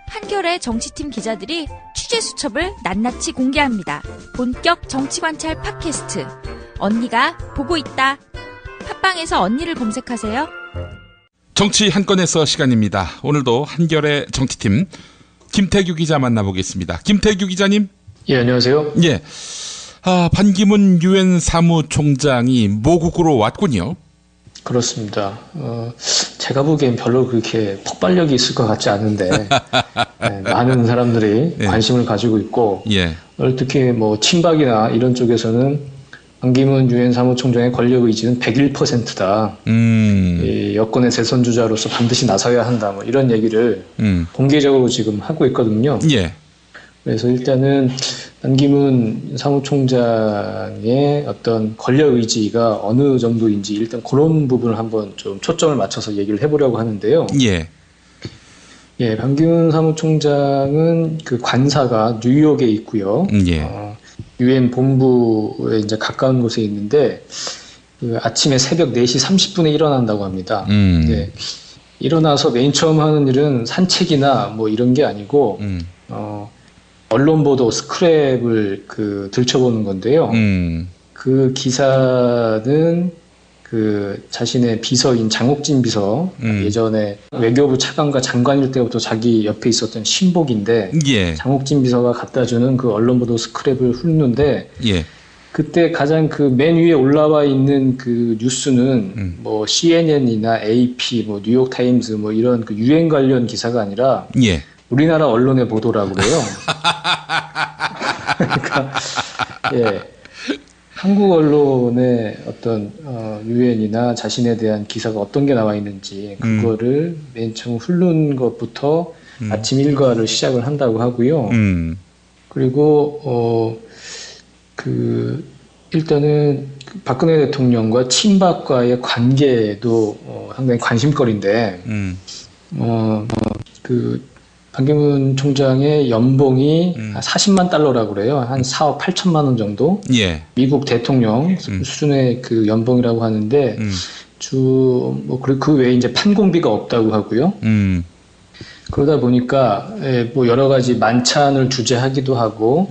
한겨레 정치팀 기자들이 취재 수첩을 낱낱이 공개합니다. 본격 정치관찰 팟캐스트. 언니가 보고 있다. 팟빵에서 언니를 검색하세요. 정치 한 건에서 시간입니다. 오늘도 한결의 정치팀 김태규 기자 만나보겠습니다. 김태규 기자님. 예, 안녕하세요. 예. 반기문 유엔 사무총장이 모국으로 왔군요. 그렇습니다. 제가 보기엔 별로 그렇게 폭발력이 있을 것 같지 않은데 많은 사람들이 관심을 가지고 있고 특히 뭐 친박이나 이런 쪽에서는 반기문 유엔 사무총장의 권력 의지는 101%다. 이 여권의 대선 주자로서 반드시 나서야 한다. 뭐 이런 얘기를 공개적으로 지금 하고 있거든요. 그래서 일단은 반기문 사무총장의 어떤 권력 의지가 어느 정도인지 일단 그런 부분을 한번 좀 초점을 맞춰서 얘기를 해보려고 하는데요. 반기문 사무총장은 그 관사가 뉴욕에 있고요. 유엔 본부에 이제 가까운 곳에 있는데 그 아침에 새벽 4시 30분에 일어난다고 합니다. 일어나서 맨 처음 하는 일은 산책이나 뭐 이런 게 아니고 언론 보도 스크랩을 들춰보는 건데요. 그 기사는 그 자신의 비서인 장옥진 비서 예전에 외교부 차관과 장관일 때부터 자기 옆에 있었던 신복인데 장옥진 비서가 갖다주는 그 언론 보도 스크랩을 훑는데 그때 가장 그 맨 위에 올라와 있는 그 뉴스는 뭐 CNN이나 AP, 뭐 뉴욕 타임스 뭐 이런 그 유엔 관련 기사가 아니라 우리나라 언론의 보도라고 그래요. 그러니까 한국 언론의 어떤 유엔이나 자신에 대한 기사가 어떤 게 나와 있는지 그거를 맨 처음 훑는 것부터 아침 일과를 시작을 한다고 하고요. 그리고 일단은 박근혜 대통령과 친박과의 관계도 상당히 관심거리인데 반기문 총장의 연봉이 40만 달러라고 그래요. 한 4억 8천만 원 정도. 미국 대통령 수준의 그 연봉이라고 하는데 그 외에 이제 판공비가 없다고 하고요. 그러다 보니까 뭐 여러 가지 만찬을 주재하기도 하고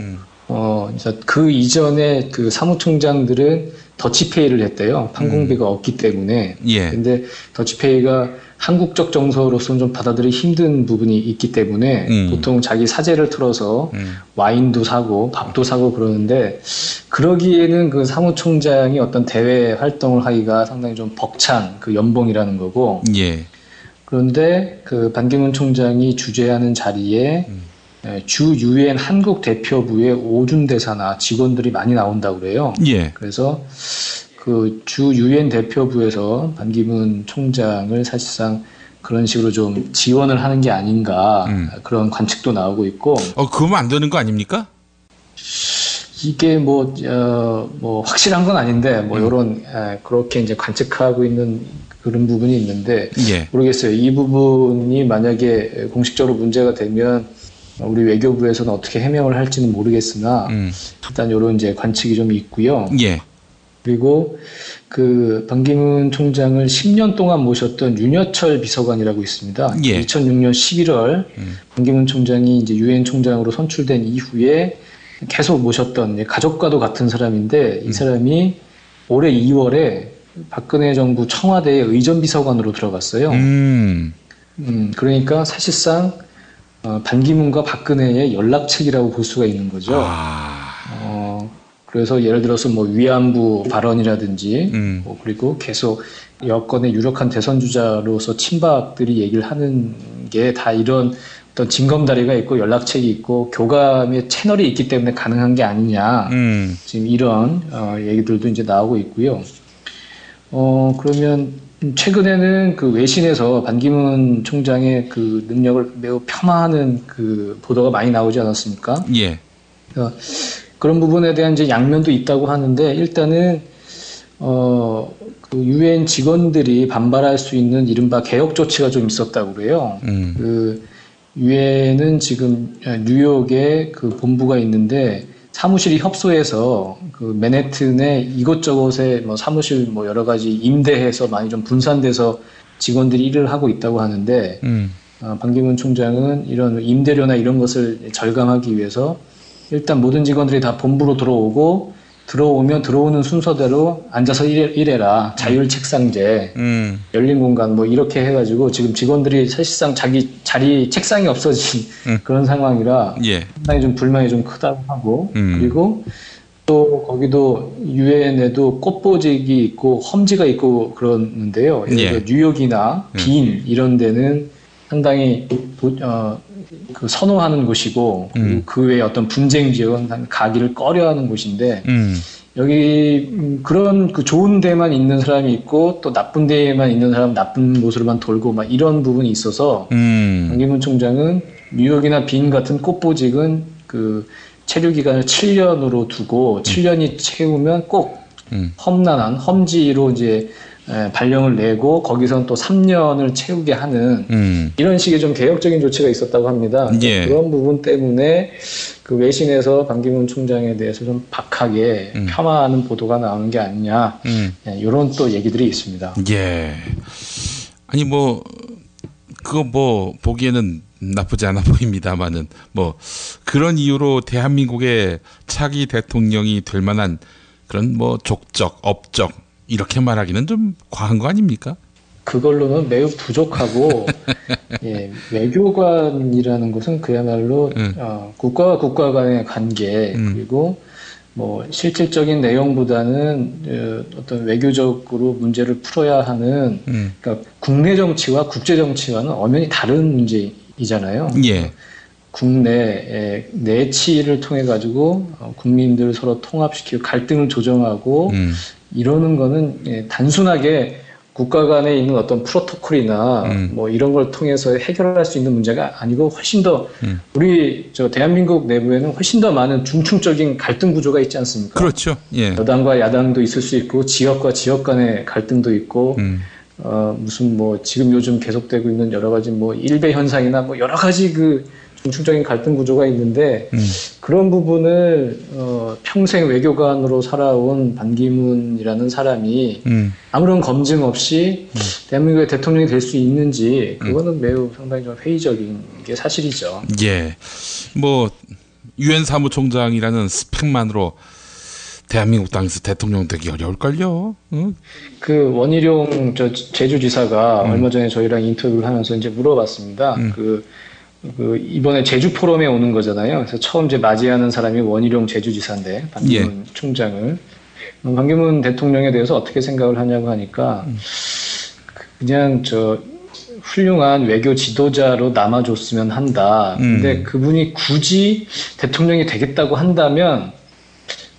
그 이전에 그 사무총장들은 더치페이를 했대요. 판공비가 없기 때문에. 근데 더치페이가 한국적 정서로서는 좀 받아들이기 힘든 부분이 있기 때문에 보통 자기 사재를 틀어서 와인도 사고 밥도 사고 그러는데 그러기에는 그 사무총장이 어떤 대외 활동을 하기가 상당히 좀 벅찬 그 연봉이라는 거고 그런데 그 반기문 총장이 주재하는 자리에 주 유엔 한국 대표부의 오준 대사나 직원들이 많이 나온다고 그래요. 그래서 그 주 유엔 대표부에서 반기문 총장을 사실상 그런 식으로 좀 지원을 하는 게 아닌가 그런 관측도 나오고 있고. 그러면 안 되는 거 아닙니까? 이게 뭐 확실한 건 아닌데 뭐 이런 그렇게 이제 관측하고 있는 그런 부분이 있는데 모르겠어요. 이 부분이 만약에 공식적으로 문제가 되면 우리 외교부에서는 어떻게 해명을 할지는 모르겠으나 일단 이런 이제 관측이 좀 있고요. 그리고 그 반기문 총장을 10년 동안 모셨던 윤여철 비서관이라고 있습니다. 2006년 11월 반기문 총장이 이제 유엔 총장으로 선출된 이후에 계속 모셨던 가족과도 같은 사람인데 이 사람이 올해 2월에 박근혜 정부 청와대에 의전비서관으로 들어갔어요. 그러니까 사실상 반기문과 박근혜의 연락책이라고 볼 수가 있는 거죠. 그래서 예를 들어서 뭐 위안부 발언이라든지 그리고 계속 여권의 유력한 대선 주자로서 친박들이 얘기를 하는 게 다 이런 어떤 징검다리가 있고 연락책이 있고 교감의 채널이 있기 때문에 가능한 게 아니냐. 지금 이런 얘기들도 이제 나오고 있고요. 그러면 최근에는 그 외신에서 반기문 총장의 그 능력을 매우 폄하하는 그 보도가 많이 나오지 않았습니까? 그런 부분에 대한 이제 양면도 있다고 하는데 일단은 그 유엔 직원들이 반발할 수 있는 이른바 개혁 조치가 좀 있었다고 그래요. 그 유엔은 지금 뉴욕에 그 본부가 있는데 사무실이 협소해서 그 맨해튼에 이곳저곳에 뭐 사무실 뭐 여러 가지 임대해서 많이 좀 분산돼서 직원들이 일을 하고 있다고 하는데 반기문 총장은 이런 임대료나 이런 것을 절감하기 위해서 일단 모든 직원들이 다 본부로 들어오고 들어오는 순서대로 앉아서 일해라. 자율 책상제, 열린 공간 뭐 이렇게 해가지고 지금 직원들이 사실상 자기 자리 책상이 없어진 그런 상황이라 상당히 좀 불만이 좀 크다고 하고 그리고 또 거기도 유엔에도 꽃보직이 있고 험지가 있고 그러는데요. 뉴욕이나 빈 이런 데는 상당히 그 선호하는 곳이고 그 외에 어떤 분쟁 지역은 가기를 꺼려하는 곳인데 여기 그런 그 좋은 데만 있는 사람이 있고 또 나쁜 데에만 있는 사람 나쁜 곳으로만 돌고 막 이런 부분이 있어서 반기문 총장은 뉴욕이나 빈 같은 꽃보직은 그 체류 기간을 7년으로 두고 7년이 채우면 꼭 험난한 험지로 이제 발령을 내고 거기서는 또 3년을 채우게 하는 이런 식의 좀 개혁적인 조치가 있었다고 합니다. 그런 부분 때문에 그 외신에서 반기문 총장에 대해서 좀 박하게 폄하하는 보도가 나오는 게 아니냐 이런 또 얘기들이 있습니다. 아니 뭐 그거 뭐 보기에는 나쁘지 않아 보입니다만은 뭐 그런 이유로 대한민국의 차기 대통령이 될 만한 그런 뭐 족적, 업적 이렇게 말하기는 좀 과한 거 아닙니까? 그걸로는 매우 부족하고 외교관이라는 것은 그야말로 국가와 국가 간의 관계 그리고 뭐 실질적인 내용보다는 어떤 외교적으로 문제를 풀어야 하는 그러니까 국내 정치와 국제 정치와는 엄연히 다른 문제이잖아요. 국내 내치를 통해 가지고 국민들을 서로 통합시키고 갈등을 조정하고 이러는 거는 단순하게 국가 간에 있는 어떤 프로토콜이나 뭐 이런 걸 통해서 해결할 수 있는 문제가 아니고 훨씬 더 우리 저 대한민국 내부에는 훨씬 더 많은 중층적인 갈등 구조가 있지 않습니까? 그렇죠. 여당과 야당도 있을 수 있고 지역과 지역 간의 갈등도 있고 무슨 뭐 지금 요즘 계속되고 있는 여러 가지 뭐 일배 현상이나 뭐 여러 가지 그 중층적인 갈등 구조가 있는데 그런 부분을 평생 외교관으로 살아온 반기문이라는 사람이 아무런 검증 없이 대한민국의 대통령이 될 수 있는지 그거는 매우 상당히 좀 회의적인 게 사실이죠. 뭐 유엔 사무총장이라는 스펙만으로 대한민국 땅에서 대통령 되기 어려울걸요. 그 원희룡 제주지사가 얼마 전에 저희랑 인터뷰를 하면서 이제 물어봤습니다. 그 이번에 제주 포럼에 오는 거잖아요. 그래서 처음 이제 맞이하는 사람이 원희룡 제주지사인데 반기문 총장을 반기문 대통령에 대해서 어떻게 생각을 하냐고 하니까 그냥 훌륭한 외교 지도자로 남아줬으면 한다. 근데 그분이 굳이 대통령이 되겠다고 한다면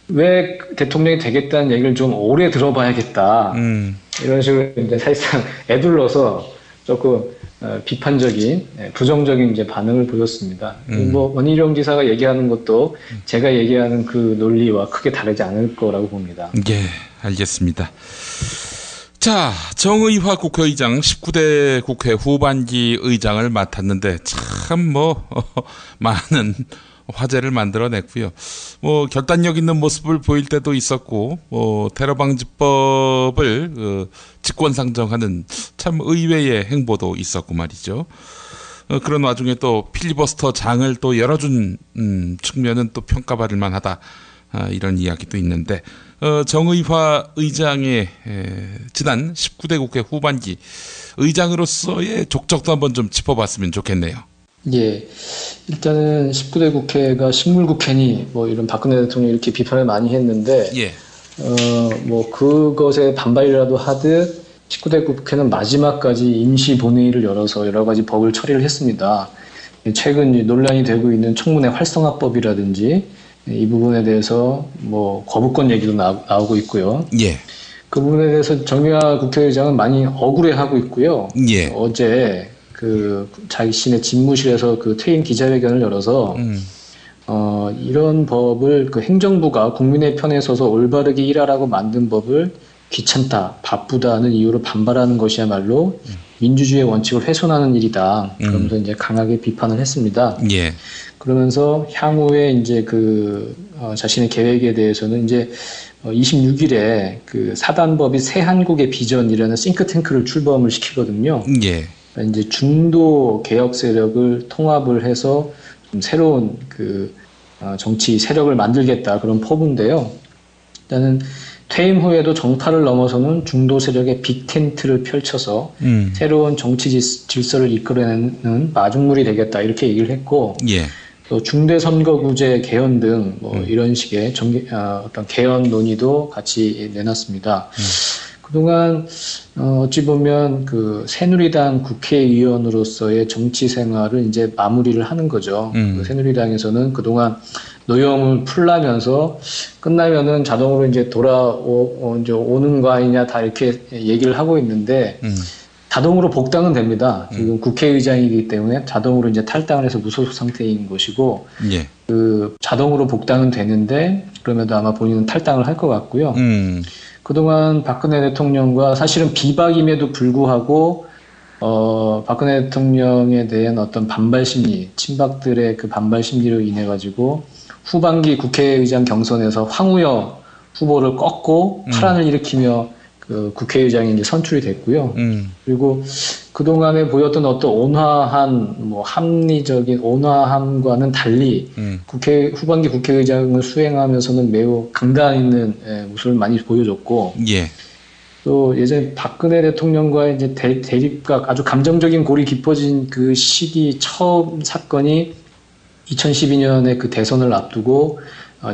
왜 대통령이 되겠다는 얘기를 좀 오래 들어봐야겠다. 이런 식으로 이제 사실상 애둘러서 조금 비판적인, 부정적인 이제 반응을 보였습니다. 뭐 원희룡 지사가 얘기하는 것도 제가 얘기하는 그 논리와 크게 다르지 않을 거라고 봅니다. 알겠습니다. 자, 정의화 국회의장 19대 국회 후반기 의장을 맡았는데 참 뭐 많은 화제를 만들어냈고요. 뭐 결단력 있는 모습을 보일 때도 있었고, 테러 방지법을 직권 상정하는 참 의외의 행보도 있었고 말이죠. 그런 와중에 또 필리버스터 장을 또 열어준 측면은 또 평가받을 만하다. 이런 이야기도 있는데 정의화 의장의 지난 19대 국회 후반기 의장으로서의 족적도 한번 좀 짚어봤으면 좋겠네요. 일단은 19대 국회가 식물국회니 뭐 이런 박근혜 대통령이 이렇게 비판을 많이 했는데 뭐 그것에 반발이라도 하듯 19대 국회는 마지막까지 임시 본회의를 열어서 여러 가지 법을 처리를 했습니다. 최근 논란이 되고 있는 청문회 활성화법이라든지 이 부분에 대해서 뭐 거부권 얘기도 나오고 있고요. 그 부분에 대해서 정의화 국회의장은 많이 억울해하고 있고요. 어제 그 자신의 집무실에서 그 퇴임 기자회견을 열어서 이런 법을 그 행정부가 국민의 편에 서서 올바르게 일하라고 만든 법을 귀찮다, 바쁘다는 이유로 반발하는 것이야말로 민주주의의 원칙을 훼손하는 일이다. 그러면서 이제 강하게 비판을 했습니다. 그러면서 향후에 이제 자신의 계획에 대해서는 이제 26일에 그 사단법이 새 한국의 비전이라는 싱크탱크를 출범을 시키거든요. 이제 중도 개혁 세력을 통합을 해서 좀 새로운 정치 세력을 만들겠다 그런 포부인데요. 일단은 퇴임 후에도 정파를 넘어서는 중도 세력의 빅텐트를 펼쳐서 새로운 정치 질서를 이끌어내는 마중물이 되겠다 이렇게 얘기를 했고 예. 또 중대선거구제 개헌 등 뭐 이런 식의 어떤 개헌 논의도 같이 내놨습니다. 그동안 어찌 보면 그 새누리당 국회의원으로서의 정치 생활을 이제 마무리를 하는 거죠. 그 새누리당에서는 그동안 노여움을 풀라면서 끝나면은 자동으로 이제 이제 오는 거 아니냐 다 이렇게 얘기를 하고 있는데 자동으로 복당은 됩니다. 지금 국회의장이기 때문에 자동으로 이제 탈당을 해서 무소속 상태인 것이고, 예. 그 자동으로 복당은 되는데 그럼에도 아마 본인은 탈당을 할 것 같고요. 그동안 박근혜 대통령과 사실은 비박임에도 불구하고 박근혜 대통령에 대한 어떤 반발 심리, 친박들의 그 반발 심리로 인해 가지고 후반기 국회의장 경선에서 황우여 후보를 꺾고 파란을 일으키며 그 국회의장이 이제 선출이 됐고요. 그리고 그동안에 보였던 어떤 온화한, 뭐 합리적인 온화함과는 달리 후반기 국회의장을 수행하면서는 매우 강단 있는 모습을 많이 보여줬고, 예. 또 예전에 박근혜 대통령과의 이제 대립과 아주 감정적인 골이 깊어진 그 시기 처음 사건이 2012년에 그 대선을 앞두고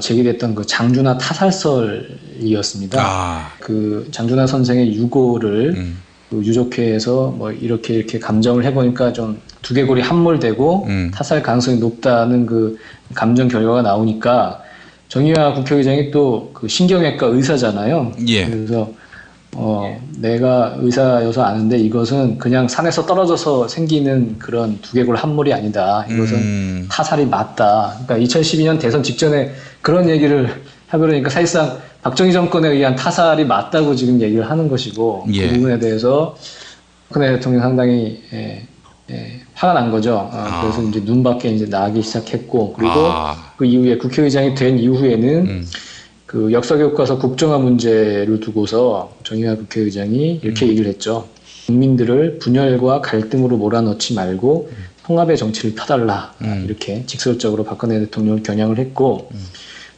제기됐던 그 장준하 타살설이었습니다. 그 장준하 선생의 유고를 그 유족회에서 뭐 이렇게 감정을 해보니까 좀 두개골이 함몰되고 타살 가능성이 높다는 그 감정 결과가 나오니까 정의화 국회의장이 또 그 신경외과 의사잖아요. 예. 그래서 내가 의사여서 아는데 이것은 그냥 산에서 떨어져서 생기는 그런 두개골 함몰이 아니다. 이것은 타살이 맞다. 그러니까 2012년 대선 직전에 그런 얘기를 해버리니까 사실상 박정희 정권에 의한 타살이 맞다고 지금 얘기를 하는 것이고, 예. 그 부분에 대해서 박근혜 대통령 상당히 화가 난 거죠. 그래서 이제 눈밖에 이제 나기 시작했고, 그리고 그 이후에 국회의장이 된 이후에는 그 역사교과서 국정화 문제를 두고서 정의화 국회의장이 이렇게 얘기를 했죠. 국민들을 분열과 갈등으로 몰아넣지 말고 통합의 정치를 펴달라. 이렇게 직설적으로 박근혜 대통령을 겨냥을 했고,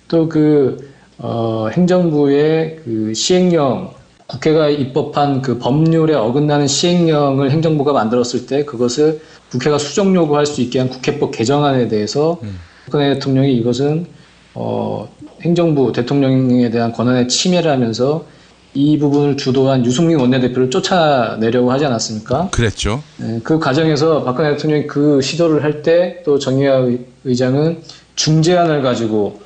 또 그 행정부의 그 시행령, 국회가 입법한 그 법률에 어긋나는 시행령을 행정부가 만들었을 때 그것을 국회가 수정 요구할 수 있게 한 국회법 개정안에 대해서 박근혜 대통령이 이것은 행정부 대통령에 대한 권한의 침해를 하면서 이 부분을 주도한 유승민 원내대표를 쫓아내려고 하지 않았습니까? 그랬죠. 그 과정에서 박근혜 대통령이 그 시도를 할 때 또 정의화 의장은 중재안을 가지고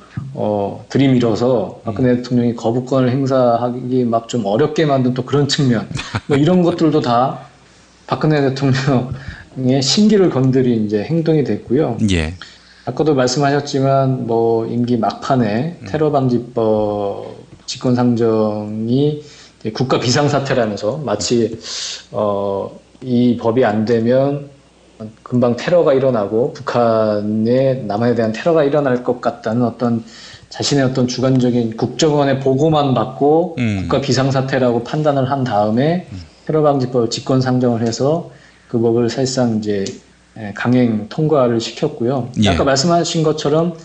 들이밀어서 박근혜 대통령이 거부권을 행사하기 막 좀 어렵게 만든 또 그런 측면, 뭐 이런 것들도 다 박근혜 대통령의 심기를 건드린 이제 행동이 됐고요. 예. 아까도 말씀하셨지만 뭐 임기 막판에 테러방지법 직권상정이 국가 비상사태라면서 마치 이 법이 안 되면 금방 테러가 일어나고 북한에 남한에 대한 테러가 일어날 것 같다는 어떤 자신의 어떤 주관적인 국정원의 보고만 받고 국가 비상사태라고 판단을 한 다음에 테러방지법 직권상정을 해서 그 법을 사실상 이제 강행 통과를 시켰고요. 예. 아까 말씀하신 것처럼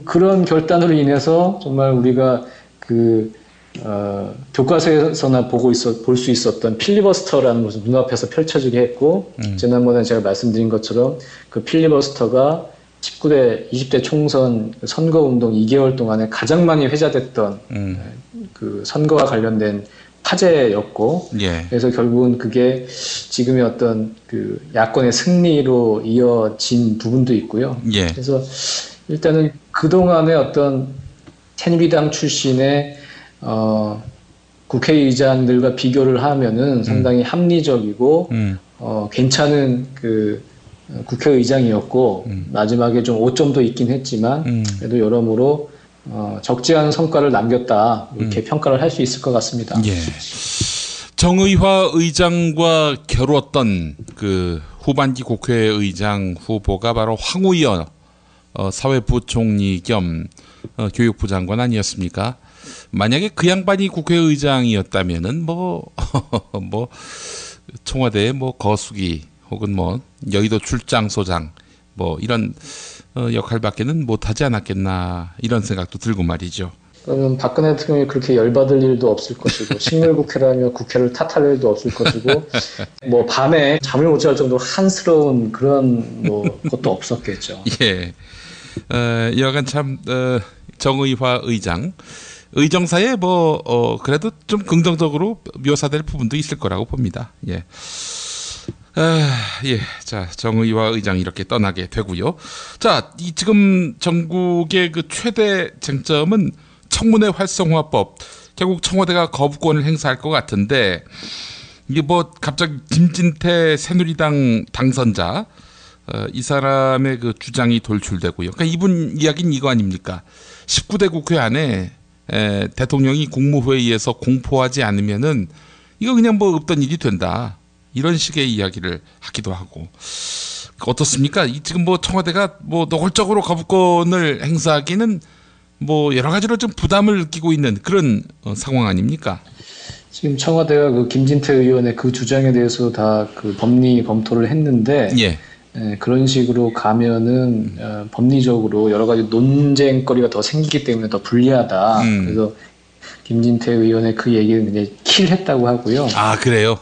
그런 결단으로 인해서 정말 우리가 그 교과서에서나 볼 수 있었던 필리버스터라는 것을 눈앞에서 펼쳐지게 했고, 지난번에 제가 말씀드린 것처럼 그 필리버스터가 20대 총선 선거운동 2개월 동안에 가장 많이 회자됐던 그 선거와 관련된 화제였고, 예. 그래서 결국은 그게 지금의 어떤 그 야권의 승리로 이어진 부분도 있고요. 예. 그래서 일단은 그동안의 어떤 새누리당 출신의 국회의장들과 비교를 하면은 상당히 합리적이고 괜찮은 그 국회의장이었고 마지막에 좀 오점도 있긴 했지만 그래도 여러모로 적지 않은 성과를 남겼다 이렇게 평가를 할 수 있을 것 같습니다. 예. 정의화 의장과 겨루었던 그 후반기 국회의장 후보가 바로 황우여 사회부총리 겸 교육부 장관 아니었습니까? 만약에 그 양반이 국회의장이었다면은 뭐 청와대의 뭐 거수기 혹은 뭐 여의도 출장소장 뭐 이런 역할밖에는 못하지 않았겠나 이런 생각도 들고 말이죠. 그러면 박근혜 대통령이 그렇게 열받을 일도 없을 것이고 식물국회라며 국회를 탓할 일도 없을 것이고 뭐 밤에 잠을 못 잘 정도로 한스러운 그런 뭐 것도 없었겠죠. 예. 여간 참 정의화 의정사에 그래도 좀 긍정적으로 묘사될 부분도 있을 거라고 봅니다. 예. 예. 자, 정의화 의장 이렇게 떠나게 되고요. 자, 지금 전국의 그 최대 쟁점은 청문회 활성화법. 결국 청와대가 거부권을 행사할 것 같은데, 이게 갑자기 김진태 새누리당 당선자, 이 사람의 그 주장이 돌출되고요. 그러니까 이분 이야기는 이거 아닙니까? 19대 국회 안에 대통령이 국무회의에서 공포하지 않으면은 이거 그냥 없던 일이 된다. 이런 식의 이야기를 하기도 하고. 어떻습니까? 지금 청와대가 노골적으로 거부권을 행사하기는 여러 가지로 좀 부담을 느끼고 있는 그런 상황 아닙니까? 지금 청와대가 그 김진태 의원의 그 주장에 대해서 다 그 법리 검토를 했는데, 예, 그런 식으로 가면은 법리적으로 여러 가지 논쟁거리가 더 생기기 때문에 더 불리하다. 그래서 김진태 의원의 그 얘기는 이제 킬했다고 하고요. 아, 그래요?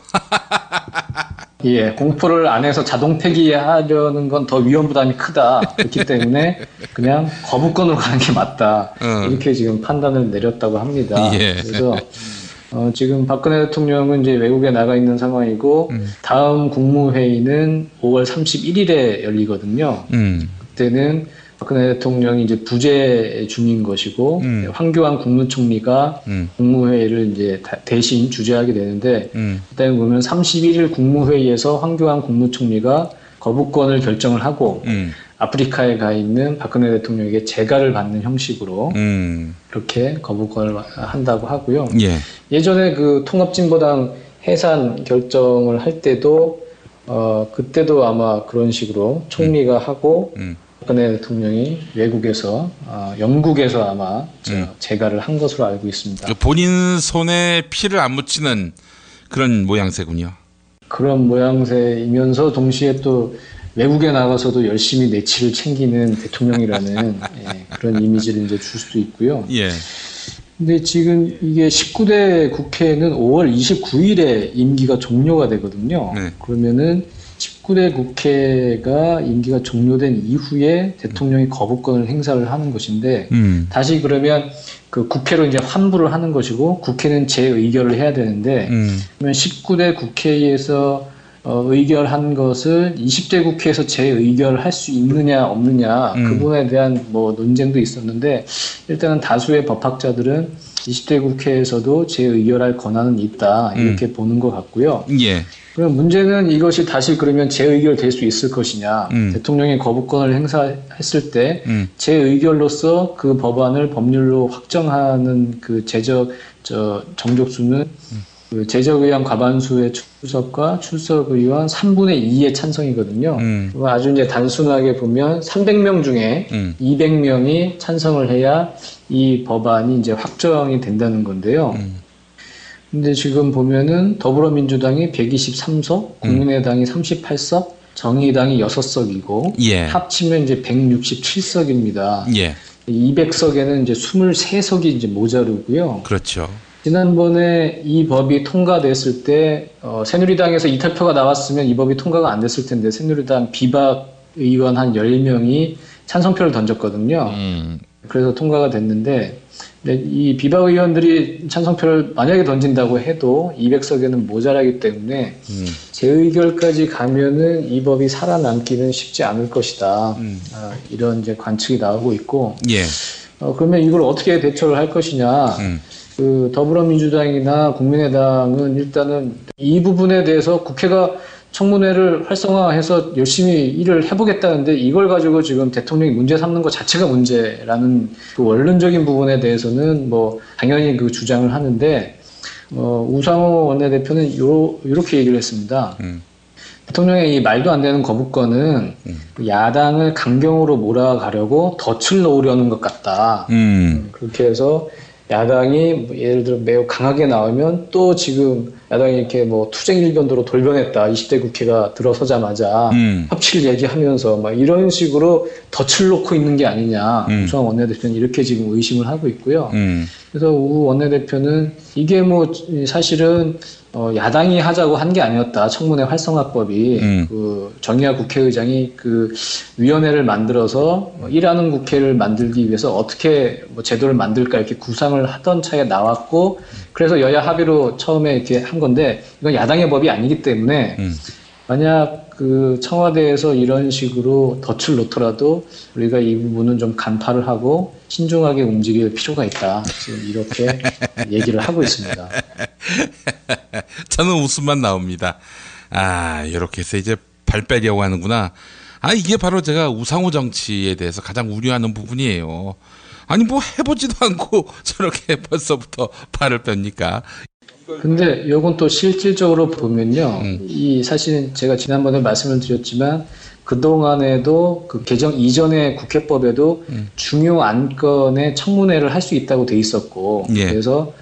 예, 공포를 안 해서 자동 폐기하려는 건 더 위험 부담이 크다. 그렇기 때문에 그냥 거부권으로 가는 게 맞다. 이렇게 지금 판단을 내렸다고 합니다. 예. 그래서 지금 박근혜 대통령은 이제 외국에 나가 있는 상황이고 다음 국무회의는 5월 31일에 열리거든요. 그때는 박근혜 대통령이 이제 부재 중인 것이고 황교안 국무총리가 국무회의를 이제 대신 주재하게 되는데 그다음에 보면 31일 국무회의에서 황교안 국무총리가 거부권을 결정을 하고 아프리카에 가 있는 박근혜 대통령에게 재가를 받는 형식으로 그렇게 거부권을 한다고 하고요. 예. 예전에 그 통합진보당 해산 결정을 할 때도 그때도 아마 그런 식으로 총리가 하고 박근혜 대통령이 외국에서 영국에서 아마 재가를 한 것으로 알고 있습니다. 본인 손에 피를 안 묻히는 그런 모양새군요. 그런 모양새이면서 동시에 또 외국에 나가서도 열심히 내치를 챙기는 대통령이라는 예, 그런 이미지를 이제 줄 수도 있고요. 예. 근데 지금 이게 19대 국회는 5월 29일에 임기가 종료가 되거든요. 네. 그러면은 19대 국회가 임기가 종료된 이후에 대통령이 거부권을 행사를 하는 것인데 다시 그러면 그 국회로 이제 환부를 하는 것이고 국회는 재의결을 해야 되는데 그러면 19대 국회에서 의결한 것을 20대 국회에서 재의결할 수 있느냐 없느냐 그 부분에 대한 논쟁도 있었는데 일단은 다수의 법학자들은 20대 국회에서도 재의결할 권한은 있다 이렇게 보는 것 같고요. 예. 그럼 문제는 이것이 다시 그러면 재의결될 수 있을 것이냐. 대통령이 거부권을 행사했을 때 재의결로서 그 법안을 법률로 확정하는 그 정족수는 그 제적의원 과반수의 출석과 출석의원 3분의 2의 찬성이거든요. 아주 이제 단순하게 보면 300명 중에 200명이 찬성을 해야 이 법안이 이제 확정이 된다는 건데요. 근데 지금 보면은 더불어민주당이 123석, 국민의당이 38석, 정의당이 6석이고 예. 합치면 이제 167석입니다. 예. 200석에는 이제 23석이 이제 모자르고요. 그렇죠. 지난번에 이 법이 통과됐을 때 새누리당에서 이탈표가 나왔으면 이 법이 통과가 안 됐을 텐데 새누리당 비박 의원 한 10명이 찬성표를 던졌거든요. 그래서 통과가 됐는데 이 비박 의원들이 찬성표를 만약에 던진다고 해도 200석에는 모자라기 때문에 재의결까지 가면은 이 법이 살아남기는 쉽지 않을 것이다. 이런 이제 관측이 나오고 있고 예. 그러면 이걸 어떻게 대처를 할 것이냐. 그 더불어민주당이나 국민의당은 일단은 이 부분에 대해서 국회가 청문회를 활성화해서 열심히 일을 해보겠다는데 이걸 가지고 지금 대통령이 문제 삼는 것 자체가 문제라는 그 원론적인 부분에 대해서는 당연히 그 주장을 하는데 우상호 원내대표는 이렇게 얘기를 했습니다. 대통령의 이 말도 안 되는 거부권은 야당을 강경으로 몰아가려고 덫을 놓으려는 것 같다. 그렇게 해서 야당이 예를 들어 매우 강하게 나오면 또 지금 야당이 이렇게 뭐 투쟁 일변도로 돌변했다. 20대 국회가 들어서자마자 협치를 얘기하면서 막 이런 식으로 덫을 놓고 있는 게 아니냐. 우상호 원내대표는 이렇게 지금 의심을 하고 있고요. 그래서 우 원내대표는 이게 뭐 사실은 야당이 하자고 한 게 아니었다. 청문회 활성화법이 그 정의화 국회의장이 그 위원회를 만들어서 일하는 국회를 만들기 위해서 어떻게 뭐 제도를 만들까 이렇게 구상을 하던 차에 나왔고 그래서 여야 합의로 처음에 이렇게 한 건데 이건 야당의 법이 아니기 때문에 만약 그 청와대에서 이런 식으로 덫을 놓더라도 우리가 이 부분은 좀 간파를 하고 신중하게 움직일 필요가 있다. 지금 이렇게 얘기를 하고 있습니다. 저는 웃음만 나옵니다. 이렇게 해서 이제 발 빼려고 하는구나. 이게 바로 제가 우상호 정치에 대해서 가장 우려하는 부분이에요. 아니 뭐 해보지도 않고 저렇게 벌써부터 발을 뺍니까? 근데 요건 또 실질적으로 보면요. 이 사실은 제가 지난번에 말씀을 드렸지만 그동안에도 그 개정 이전의 국회법에도 중요 안건의 청문회를 할 수 있다고 돼 있었고 그래서